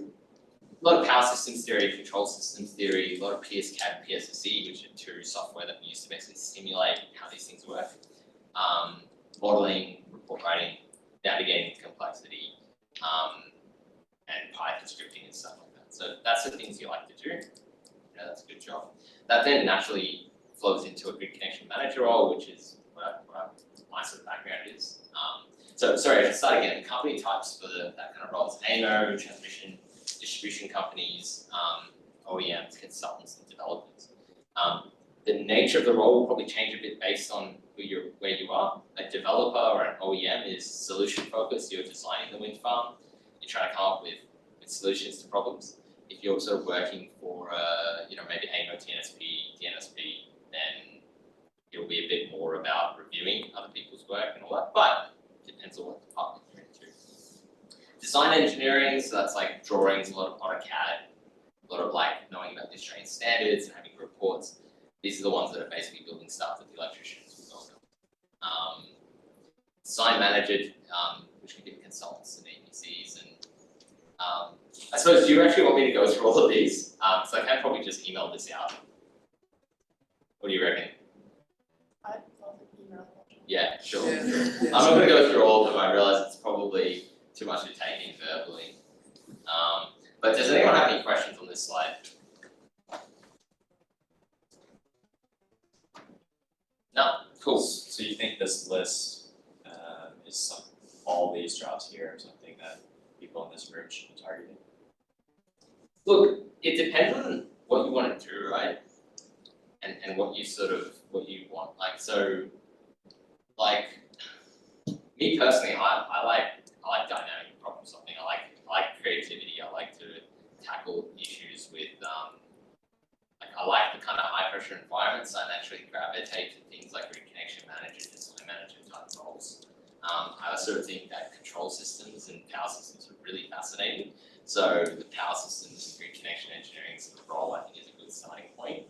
a lot of power systems theory, control systems theory, a lot of PSCAD, PSSE, which are two software that we use to basically simulate how these things work. Modeling, report writing, navigating complexity, and Python scripting and stuff like that. So that's the things you like to do. That's a good job. That then naturally flows into a grid connection manager role, which is what my sort of background is. So sorry, I should start again. The company types for that kind of role is AMO, transmission, distribution companies, OEMs, consultants, and developers. The nature of the role will probably change a bit based on where you are. A developer or an OEM is solution focused. You're designing the wind farm. You're trying to come up with solutions to problems. If you're sort of working for maybe AMO, TNSP, DNSP, then it'll be a bit more about reviewing other people's work and all that. But it depends on what department you're into. Design engineering, so that's drawings, a lot of AutoCAD, a lot of knowing about the Australian standards and having reports. These are the ones that are basically building stuff that the electricians will build. Design manager, which can be the consultants and APCs, and I suppose, do you actually want me to go through all of these? So I can probably just email this out. What do you reckon? I'd love an email. Yeah, sure. Yeah. I'm not going to go through all of them. I realize it's probably too much to take in verbally. But does anyone have any questions on this slide? No? Cool. So you think this list is all these jobs here or something that people in this room should be targeting? Look, it depends on what you want to do, right? And what you want. Me personally, I like dynamic problem solving. I like creativity. I like to tackle issues with I like the kind of high pressure environments. I naturally gravitate to things like grid connection manager, design manager type roles. I also think that control systems and power systems are really fascinating. So the power systems and grid connection engineering sort of role, I think, is a good starting point.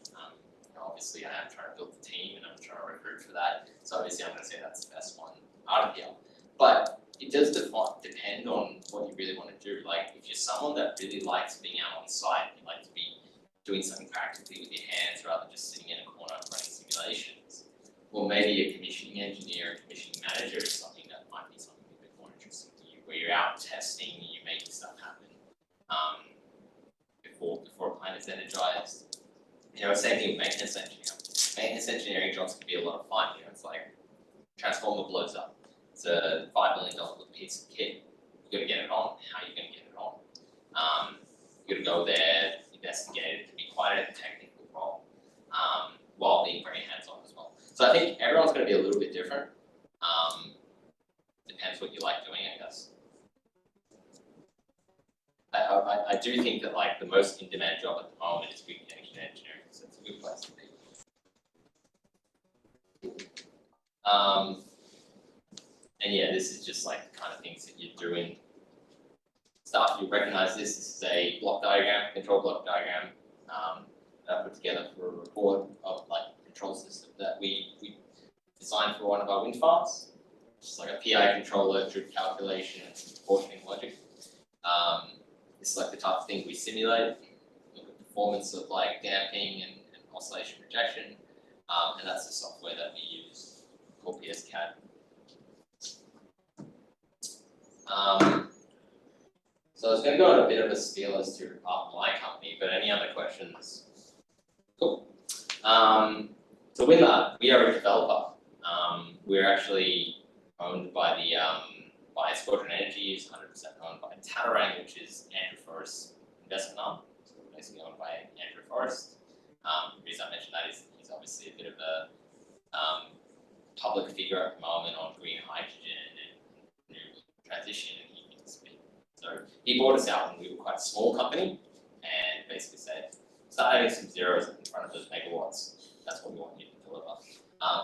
Obviously, I am trying to build the team and I'm trying to recruit for that. So obviously, I'm going to say that's the best one out of here. But it does depend on what you really want to do. If you're someone that really likes being out on site, you like to be doing something practically with your hands rather than just sitting in a corner running simulations, or maybe a commissioning engineer, a commissioning manager is something that might be something a bit more interesting to you, where you're out testing and you're making stuff happen before a plant is energized. Same thing with maintenance engineering. Maintenance engineering jobs can be a lot of fun. It's like transformer blows up. It's a $5 million piece of kit. You got to get it on. How are you going to get it on? You got to go there, investigate it. It can be quite a technical role, while being very hands-on as well. So I think everyone's going to be a little bit different. Depends what you like doing, I guess. I do think that the most in-demand job at the moment is grid connection engineering, so it's a good place to be. And yeah, this is just the kind of things that you're doing. Staff, you recognize this. This is a block diagram, control block diagram, that I put together for a report of like control system that we designed for one of our wind farms. Just like a PI controller through calculation and some proportioning logic. This is like the type of thing we simulate, look at performance of like damping and oscillation projection, and that's the software that we use called PSCAD. So I was going to go on a bit of a spiel as to my company, but any other questions? Cool. So Windlab, we are a developer. We're actually owned by the by Squadron Energy, is 100% owned by Tatarang, which is Andrew Forrest's investment arm. So we're basically owned by Andrew Forrest. The reason I mentioned that is he's obviously a bit of a public figure at the moment on green hydrogen and renewable transition, and he can speak. So he bought us out when we were quite a small company and basically said, start adding some zeros in front of those megawatts. That's what we want you to deliver.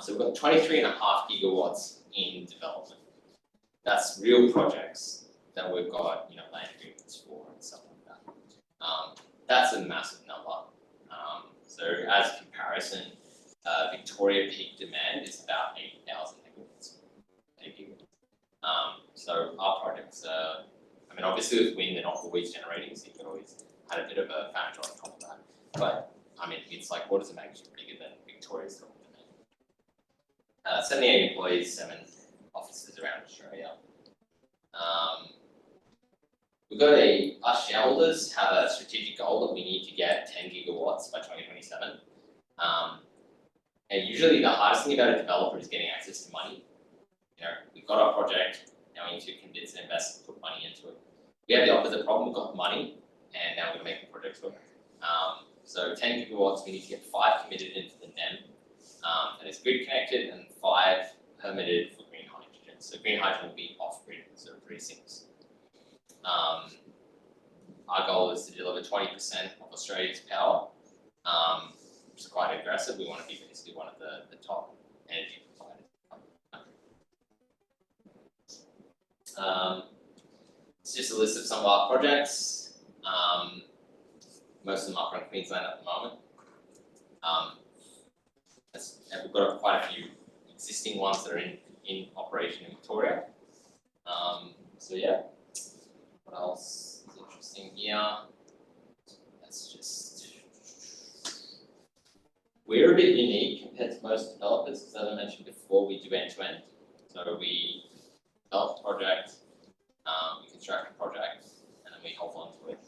So we've got 23.5 gigawatts in development. That's real projects that we've got, land agreements for and stuff like that. That's a massive number. So as a comparison, Victoria peak demand is about 8,000 megawatts. 8 gigawatts. So our projects are, obviously with wind, they're not always generating, so you can always add a bit of a factor on top of that. But it's like orders of magnitude bigger than Victoria's total demand. 78 employees, 7 offices around Australia. We've got our shareholders have a strategic goal that we need to get 10 gigawatts by 2027. And usually the hardest thing about a developer is getting access to money. We've got our project, now we need to convince an investor to put money into it. We have the opposite problem, we've got money, and now we're going to make the project work. So 10 gigawatts, we need to get 5 committed into the NEM, that is grid connected, and 5 permitted for green hydrogen. So green hydrogen will be off grid, so precincts. Our goal is to deliver 20% of Australia's power, which is quite aggressive. We want to be basically one of the top energy providers. It's just a list of some of our projects. Most of them are from Queensland at the moment. And we've got quite a few existing ones that are in operation in Victoria. So yeah, what else is interesting here? We're a bit unique compared to most developers, because as I mentioned before, we do end-to-end. So we develop a project, we construct a project, and then we hold on to it.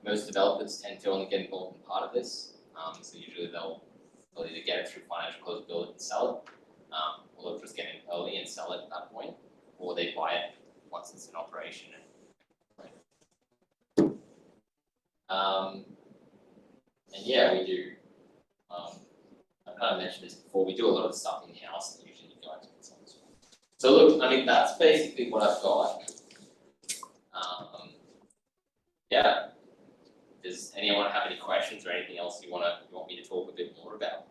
Most developers tend to only get involved in part of this. So usually they'll either get it through financial closability and sell it, or they'll just get in early and sell it at that point, or they buy it once it's in operation. And yeah, we do. I kind of mentioned this before. We do a lot of stuff in house, and usually go into consultants. So look, that's basically what I've got. Yeah. Does anyone have any questions or anything else you want me to talk a bit more about?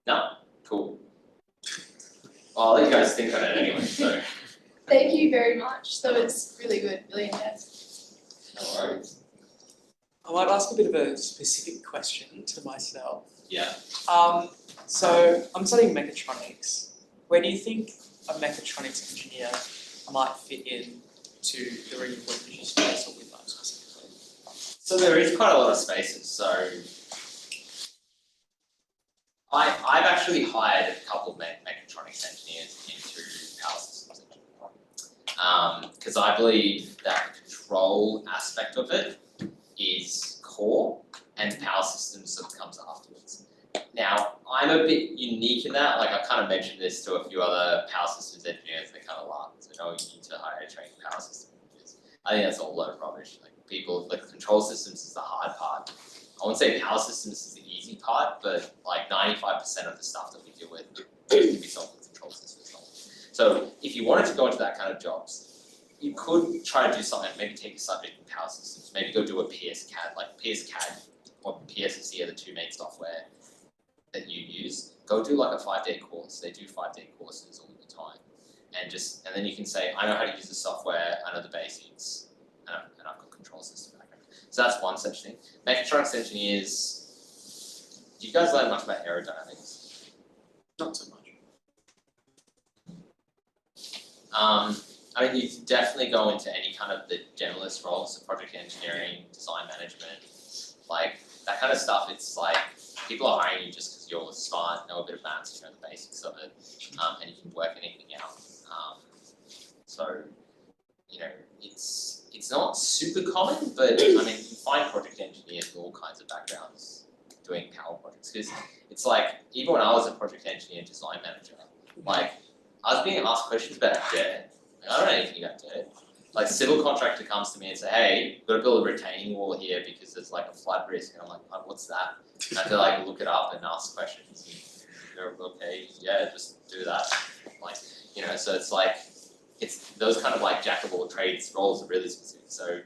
No? Cool. Well, I'll let you guys think on it anyway, so. Thank you very much. That was really good, really in-depth. No worries. I might ask a bit of a specific question to myself. Yeah. So I'm studying mechatronics. Where do you think a mechatronics engineer might fit in to the renewable energy space or Windlab specifically? So there is quite a lot of spaces. So I've actually hired a couple of mechatronics engineers into power systems engineering, because I believe that the control aspect of it is core, and power systems sort of comes afterwards. Now, I'm a bit unique in that. Like I kind of mentioned this to a few other power systems engineers, they kind of laugh. So no, you need to hire a trained power system engineers. I think that's all a load of rubbish. Like control systems is the hard part. I wouldn't say power systems is the easy part, but like 95% of the stuff that we deal with can be solved with control systems. So if you wanted to go into that kind of jobs, you could try to do something, maybe take a subject in power systems, maybe go do a PSCAD, like PSCAD or PSC are the two main software that you use, go do like a 5-day course. They do 5-day courses all the time. And then you can say, I know how to use the software, I know the basics, and I've got control system background. So that's one such thing. Mechatronics engineers, do you guys learn much about aerodynamics? Not so much. I mean, you can definitely go into any kind of the generalist roles, so project engineering, design management, like that kind of stuff. It's like people are hiring you just because you're smart, know a bit of maths, you know the basics of it, and you can work anything out. So, you know, it's not super common, but I mean, you can find project engineers with all kinds of backgrounds doing power projects. Because it's like, even when I was a project engineer, design manager, like I was being asked questions about dirt. Like, I don't know anything about dirt. Like civil contractor comes to me and say, hey, we've got to build a retaining wall here because there's like a flood risk, and I'm like, oh, what's that? And I have to like look it up and ask questions. And they're okay, yeah, just do that. Like, you know, so it's like, it's those kind of like jack of all trades roles are really specific. So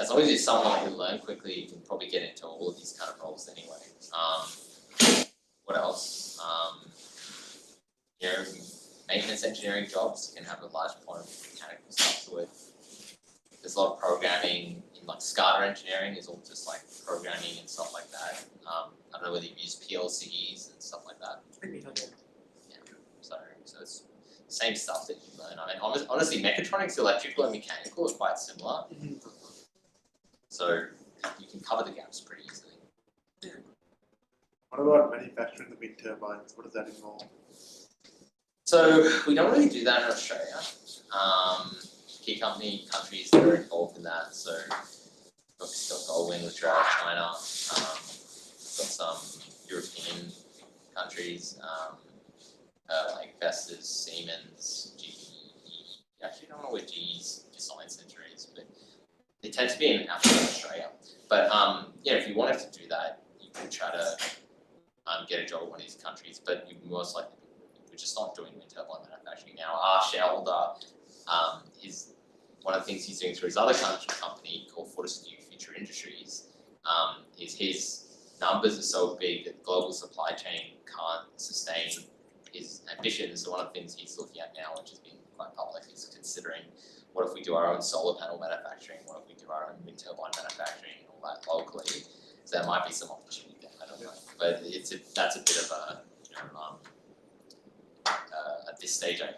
as long as you're someone who can learn quickly, you can probably get into all of these kind of roles anyway. What else? You know, maintenance engineering jobs can have a large part of mechanical stuff to it. There's a lot of programming in like SCADA engineering is all just like programming and stuff like that. I don't know whether you use PLCs and stuff like that. Maybe not. Yeah. So it's same stuff that you learn. I mean, honestly, mechatronics, electrical, and mechanical are quite similar. So you can cover the gaps pretty easily. What about manufacturing the wind turbines? What does that involve? So we don't really do that in Australia. Key countries that are involved in that. So obviously got Goldwind, which are out of China. Got some European countries, like Vestas, Siemens, GE. Actually, I don't know where GE's design center is, but they tend to be in outside Australia. But yeah, if you wanted to do that, you could try to get a job in one of these countries. But you most likely we're just not doing wind turbine manufacturing now. Our shareholder is one of the things he's doing through his other company called Fortescue Future Industries. Is his numbers are so big that the global supply chain can't sustain his ambitions. So one of the things he's looking at now, which has been quite public, is considering what if we do our own solar panel manufacturing, what if we do our own wind turbine manufacturing and all that locally. So there might be some opportunity there, I don't know. But that's a bit of a, you know, at this stage, I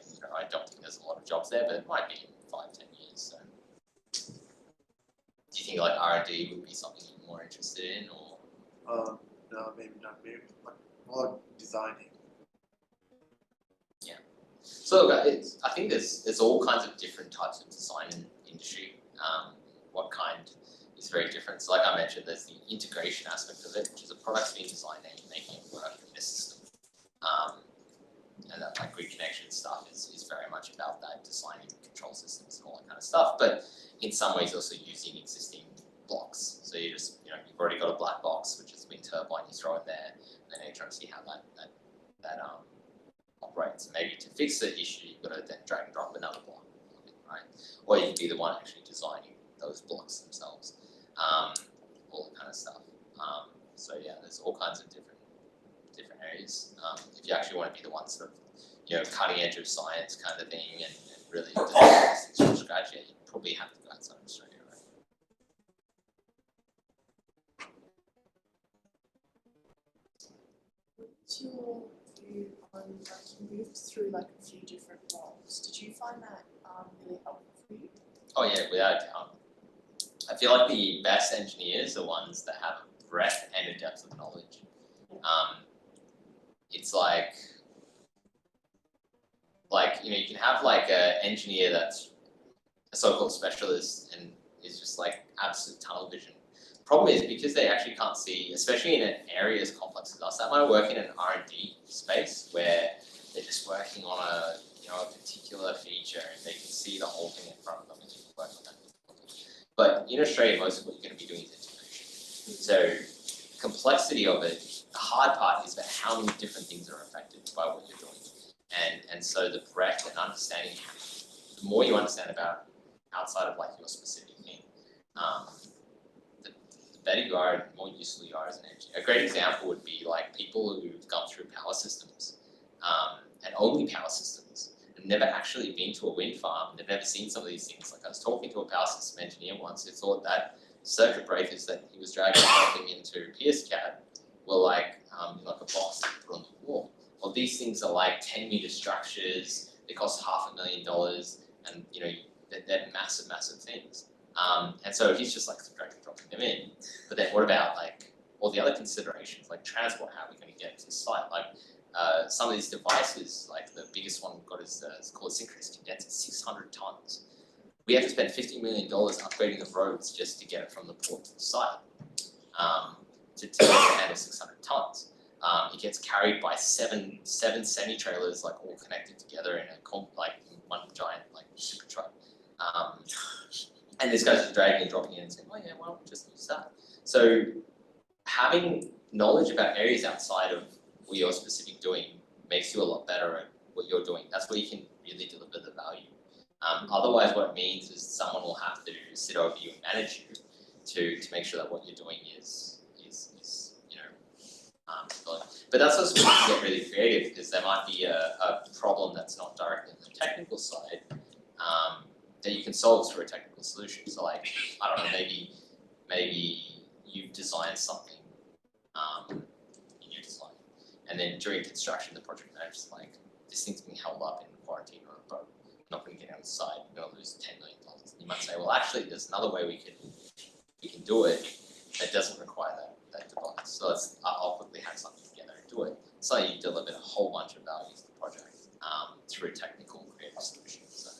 don't think there's a lot of jobs there, but it might be in 5-10 years. So, do you think like R&D would be something you're more interested in, or? No, maybe not. Maybe like more designing. Yeah. So look, I think there's all kinds of different types of design in industry. What kind is very different. So like I mentioned, there's the integration aspect of it, which is a product's being designed and you're making it work in this system. And that like grid connection stuff is very much about that, designing control systems and all that kind of stuff, but in some ways also using existing blocks. So you just, you know, you've already got a black box, which is a wind turbine, you throw it there, and then you're trying to see how that operates. And maybe to fix the issue, you've got to then drag and drop another block, right? Or you can be the one actually designing those blocks themselves, all that kind of stuff. So yeah, there's all kinds of different areas. If you actually want to be the one sort of, you know, cutting edge of science kind of thing and really design things from scratch, yeah, you probably have to go outside of Australia, right? What's your view on like you moved through like a few different roles? Did you find that really helpful for you? Oh yeah, without a doubt. I feel like the best engineers are ones that have a breadth and a depth of knowledge. It's like you know, you can have like an engineer that's a so-called specialist and is just like absolute tunnel vision. Problem is because they actually can't see, especially in an area as complex as us. That might work in an R&D space where they're just working on a particular feature and they can see the whole thing in front of them and you can work on that. But in Australia, most of what you're going to be doing is integration. So complexity of it, the hard part is about how many different things are affected by what you're doing. And so the breadth and understanding, the more you understand about outside of like your specific thing, the better you are, the more useful you are as an engineer. A great example would be like people who've gone through power systems, and only power systems, and never actually been to a wind farm. They've never seen some of these things. Like I was talking to a power system engineer once who thought that circuit breakers that he was dragging something into PSCAD were like like a box that you put on the wall. Well, these things are like 10-meter structures. They cost $500,000, and they're massive, massive things. And so he's just like dragging and dropping them in. But then what about like all the other considerations, like transport? How are we going to get to the site? Like some of these devices, like the biggest one we've got is it's called a synchronous condenser, 600 tons. We have to spend $50 million upgrading the roads just to get it from the port to the site, to handle 600 tons. It gets carried by seven semi-trailers, like all connected together in one giant like super truck. And this guy's just dragging and dropping in and saying, oh yeah, why don't we just use that? So having knowledge about areas outside of what you're specific doing makes you a lot better at what you're doing. That's where you can really deliver the value. Otherwise, what it means is someone will have to sit over you and manage you to make sure that what you're doing is but that's also where you get really creative, because there might be a problem that's not directly on the technical side that you can solve through a technical solution. So like, I don't know, maybe you've designed something in your design, and then during construction the project manager's like, this thing's being held up in quarantine on a boat, I'm not going to get it on the site, I'm going to lose $10 million. And you might say, well actually there's another way we can do it that doesn't require that device. So I'll quickly hack something together and do it. So you delivered a whole bunch of value to the project through technical and creative solutions. So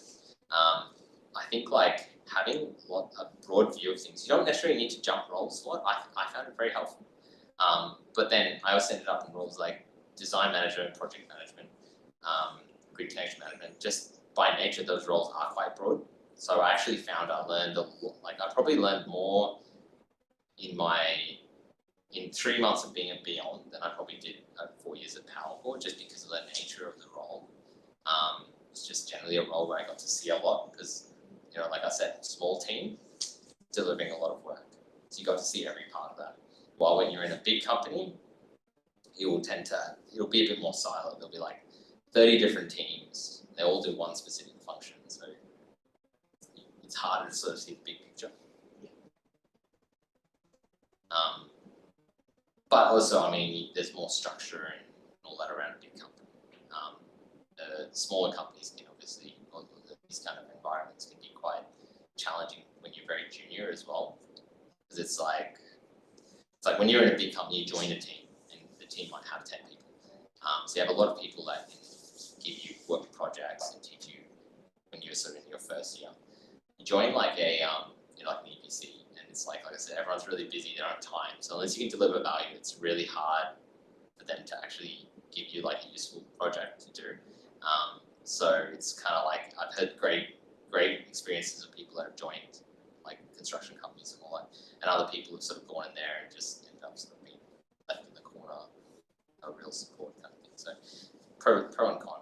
I think like having a broad view of things, you don't necessarily need to jump roles for it. I found it very helpful. But then I also ended up in roles like design management, project management, grid connection management. Just by nature, those roles are quite broad. So I actually found I learned a lot. Like I probably learned more in 3 months of being at Beyond than I probably did 4 years at PowerCore, just because of the nature of the role. It's just generally a role where I got to see a lot because, like I said, small team, delivering a lot of work. So you got to see every part of that. While when you're in a big company, it'll be a bit more siloed. There'll be like 30 different teams. They all do one specific function. So it's harder to sort of see the big picture. But also, I mean, there's more structure and all that around a big company. Smaller companies can obviously, or these kind of environments can be quite challenging when you're very junior as well. Because it's like when you're in a big company, you join a team, and the team might have 10 people. So you have a lot of people that can give you work projects and teach you when you're sort of in your first year. You join like like an EPC, and it's like I said, everyone's really busy, they don't have time. So unless you can deliver value, it's really hard for them to actually give you like a useful project to do. So it's kind of like I've had great experiences of people that have joined like construction companies and all that, and other people have sort of gone in there and just ended up sort of being left in the corner, no real support kind of thing. So pro and con.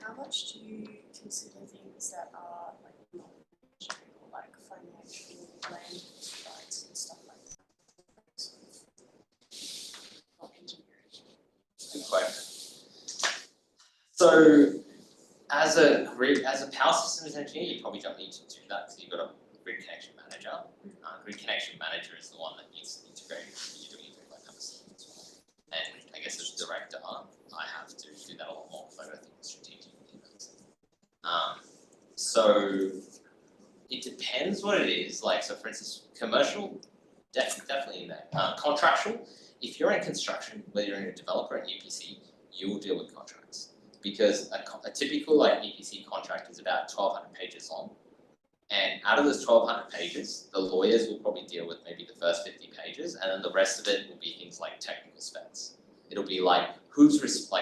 How much do you consider things that are like non-engineering or like financial land rights and stuff like that? Sort of not engineering. Good question. So as a power systems engineer, you probably don't need to do that because you've got a grid connection manager. Grid connection manager is the one that needs to integrate what you're doing that kind of stuff as well. And I guess as a director, I have to do that a lot more because I think strategic. So it depends what it is. Like, so for instance, commercial, definitely in there. Contractual, if you're in construction, whether you're in a developer or an EPC, you will deal with contracts. Because a typical like EPC contract is about 1,200 pages long. And out of those 1,200 pages, the lawyers will probably deal with maybe the first 50 pages, and then the rest of it will be things like technical specs. It'll be like,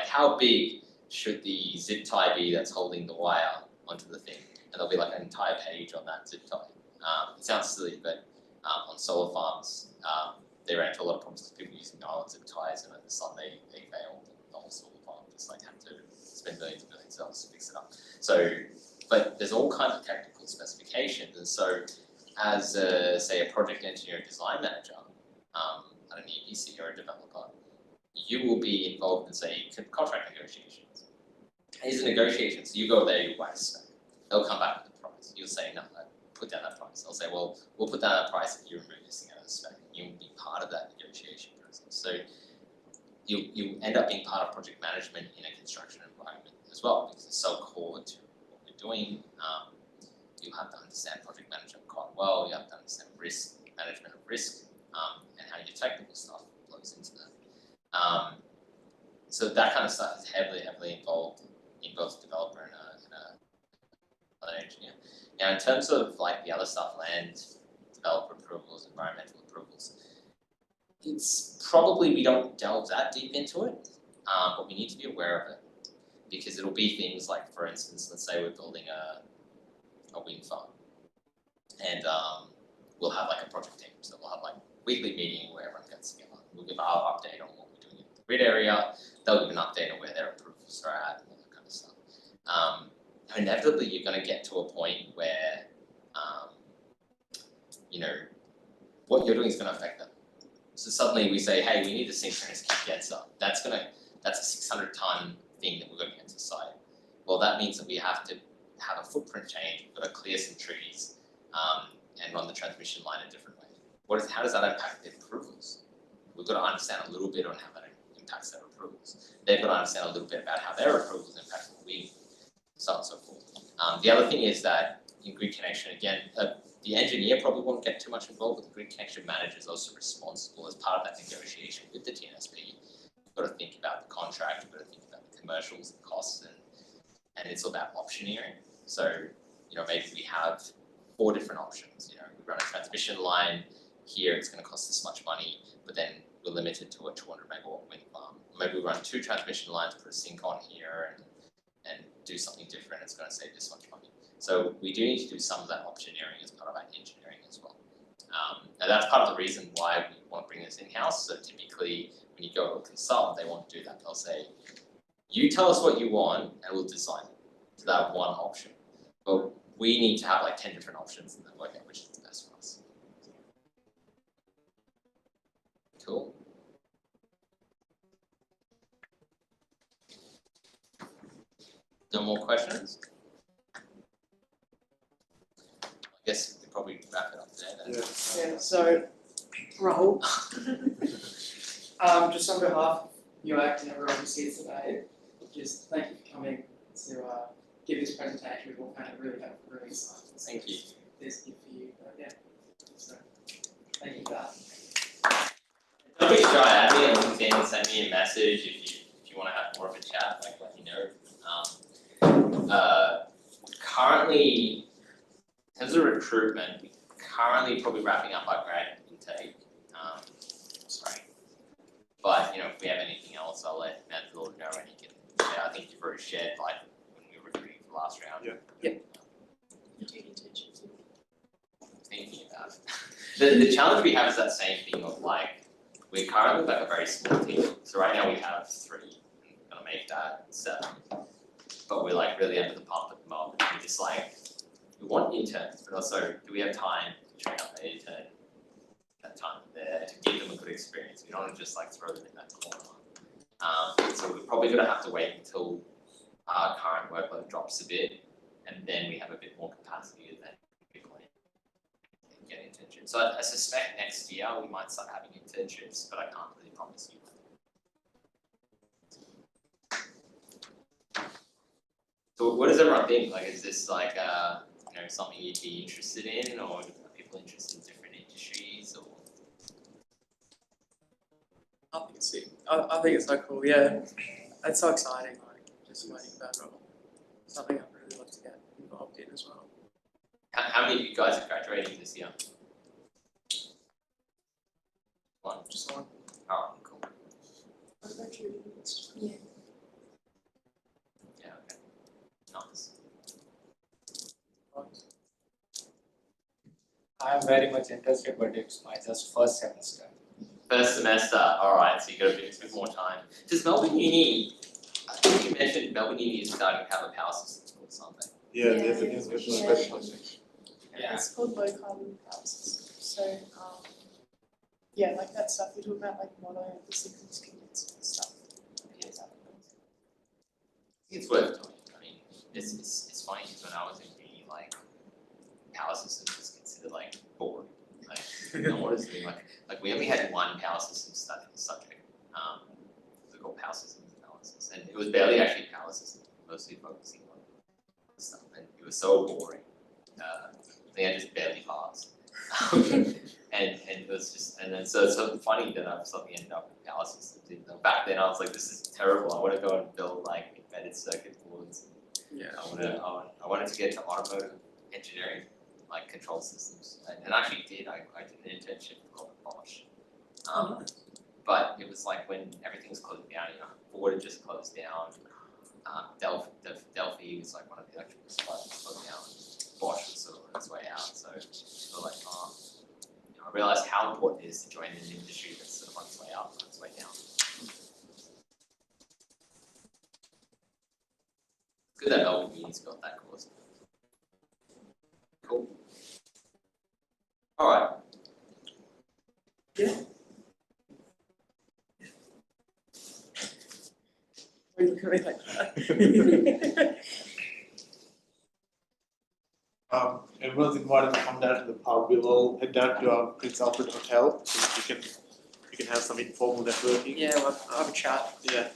how big should the zip tie be that's holding the wire onto the thing? And there'll be like an entire page on that zip tie. It sounds silly, but on solar farms, they ran into a lot of problems with people using nylon zip ties, and in the sun they failed the whole solar farm. just like have to spend millions and millions of dollars to fix it up. So, but there's all kinds of technical specifications, and so as say a project engineer or design manager at an EPC or a developer, you will be involved in say contract negotiations. Here's a negotiation, so you go there, you write a spec. They'll come back with the price. You'll say no, put down that price. They'll say, well, we'll put down that price if you remove this thing out of the spec. You'll be part of that negotiation process. So you end up being part of project management in a construction environment as well, because it's so core to what we're doing. You have to understand project management quite well. You have to understand risk management of risk, and how your technical stuff flows into that. So that kind of stuff is heavily involved in both developer and an engineer. Now, in terms of like the other stuff, land, developer approvals, environmental approvals, it's probably we don't delve that deep into it, but we need to be aware of it because it'll be things like, for instance, let's say we're building a wind farm, and we'll have like a project team, so we'll have like weekly meeting where everyone gets together. We'll give our update on what we're doing in the grid area. They'll give an update on where their approvals are at and all that kind of stuff. Inevitably, you're going to get to a point where, you know, what you're doing is going to affect them. So suddenly we say, hey, we need a synchronous condenser. That's a 600-ton thing that we're going to get to site. Well, that means that we have to have a footprint change. We've got to clear some trees and run the transmission line a different way. How does that impact their approvals? We've got to understand a little bit on how that impacts their approvals. They've got to understand a little bit about how their approvals impact what we, so on and so forth. The other thing is that in grid connection, again, the engineer probably won't get too much involved, but the grid connection manager is also responsible as part of that negotiation with the TNSP. You've got to think about the contract, you've got to think about the commercials and costs, and it's all about optioneering. So, you know, maybe we have 4 different options. You know, we run a transmission line here, it's going to cost this much money, but then we're limited to a 200 megawatt wind farm. Maybe we run 2 transmission lines, put a sink on here, and do something different. It's going to save this much money. So we do need to do some of that optioneering as part of our engineering as well. And that's part of the reason why we want to bring this in-house. So typically, when you go to a consultant, they want to do that. They'll say, you tell us what you want, and we'll design it to that one option. But we need to have like 10 different options and then work out which is the best for us. Cool. No more questions? I guess we could probably wrap it up there then. Yeah, so Rahul, just on behalf of MUEEC and everyone who's here today, just thank you for coming to give this presentation. We all found it really helpful, really insightful. Thank you. This gift for you, yeah. So thank you for that. Don't be shy, add me on LinkedIn and send me a message if you want to have more of a chat, like let me know. Currently, in terms of recruitment, currently probably wrapping up our grad intake. But you know, if we have anything else, I'll let Mansell know, and he can. Yeah, I think you've already shared like when we were recruiting for the last round. Yeah. You do internships. Thinking about it. The challenge we have is that same thing of like we're currently like a very small team. So right now we have 3. I'm gonna make that 7. But we're like really under the pump at the moment. We're just like we want interns, but also do we have time to train up an intern? That time there to give them a good experience. We don't want to just like throw them in that corner. So we're probably gonna have to wait until our current workload drops a bit, and then we have a bit more capacity to then get internships. So I suspect next year we might start having internships, but I can't really promise you. So what does everyone think? Like, is this like you know, something you'd be interested in, or are people interested in different industries, or? I think it's so cool, yeah. It's so exciting, like just learning about it all. Something I'd really love to get involved in as well. How many of you guys are graduating this year? 1. Just one. Oh, cool. I'm graduating next year. Yeah, okay. Nice. I am very much interested, but it's my just first semester. First semester, alright, so you got a bit more time. Does Melbourne Uni, you mentioned Melbourne Uni is starting to have a power system or something. Yeah, Yeah. there's a It's a Yeah. specialization. Yeah, it's called low carbon power system, so, yeah, like that stuff, we talk about like mono, the sequence condenser and stuff. Yeah, that one. It's worth doing. I mean, it's funny because when I was in uni, like power systems was considered like boring. Like, no one was doing like we only had one power system subject. It was called power systems analysis, and it was barely actually power systems, mostly focusing on stuff, and it was so boring. I think I just barely passed. And it was just, and then so it's so funny that I'm suddenly ended up in power systems. Even though back then I was like, this is terrible. I want to go and build like embedded circuit boards. Yeah. I wanted to get to automotive engineering, like control systems, and I actually did. I did an internship with Bosch. But it was like when everything was closing down. You know, Ford had just closed down. Delphi was like one of the electrical suppliers that closed down. Bosch was sort of on its way out, so we were like, you know, I realized how important it is to join an industry that's sort of on its way up, on its way down. Good that Melbourne Uni's got that course. Cool. Alright. Why are you looking at me like that? Everyone's invited to come down to the pub. We'll all head down to our Prince Alfred Hotel so that we can have some informal networking. Yeah, well, I'll have a chat. Yeah.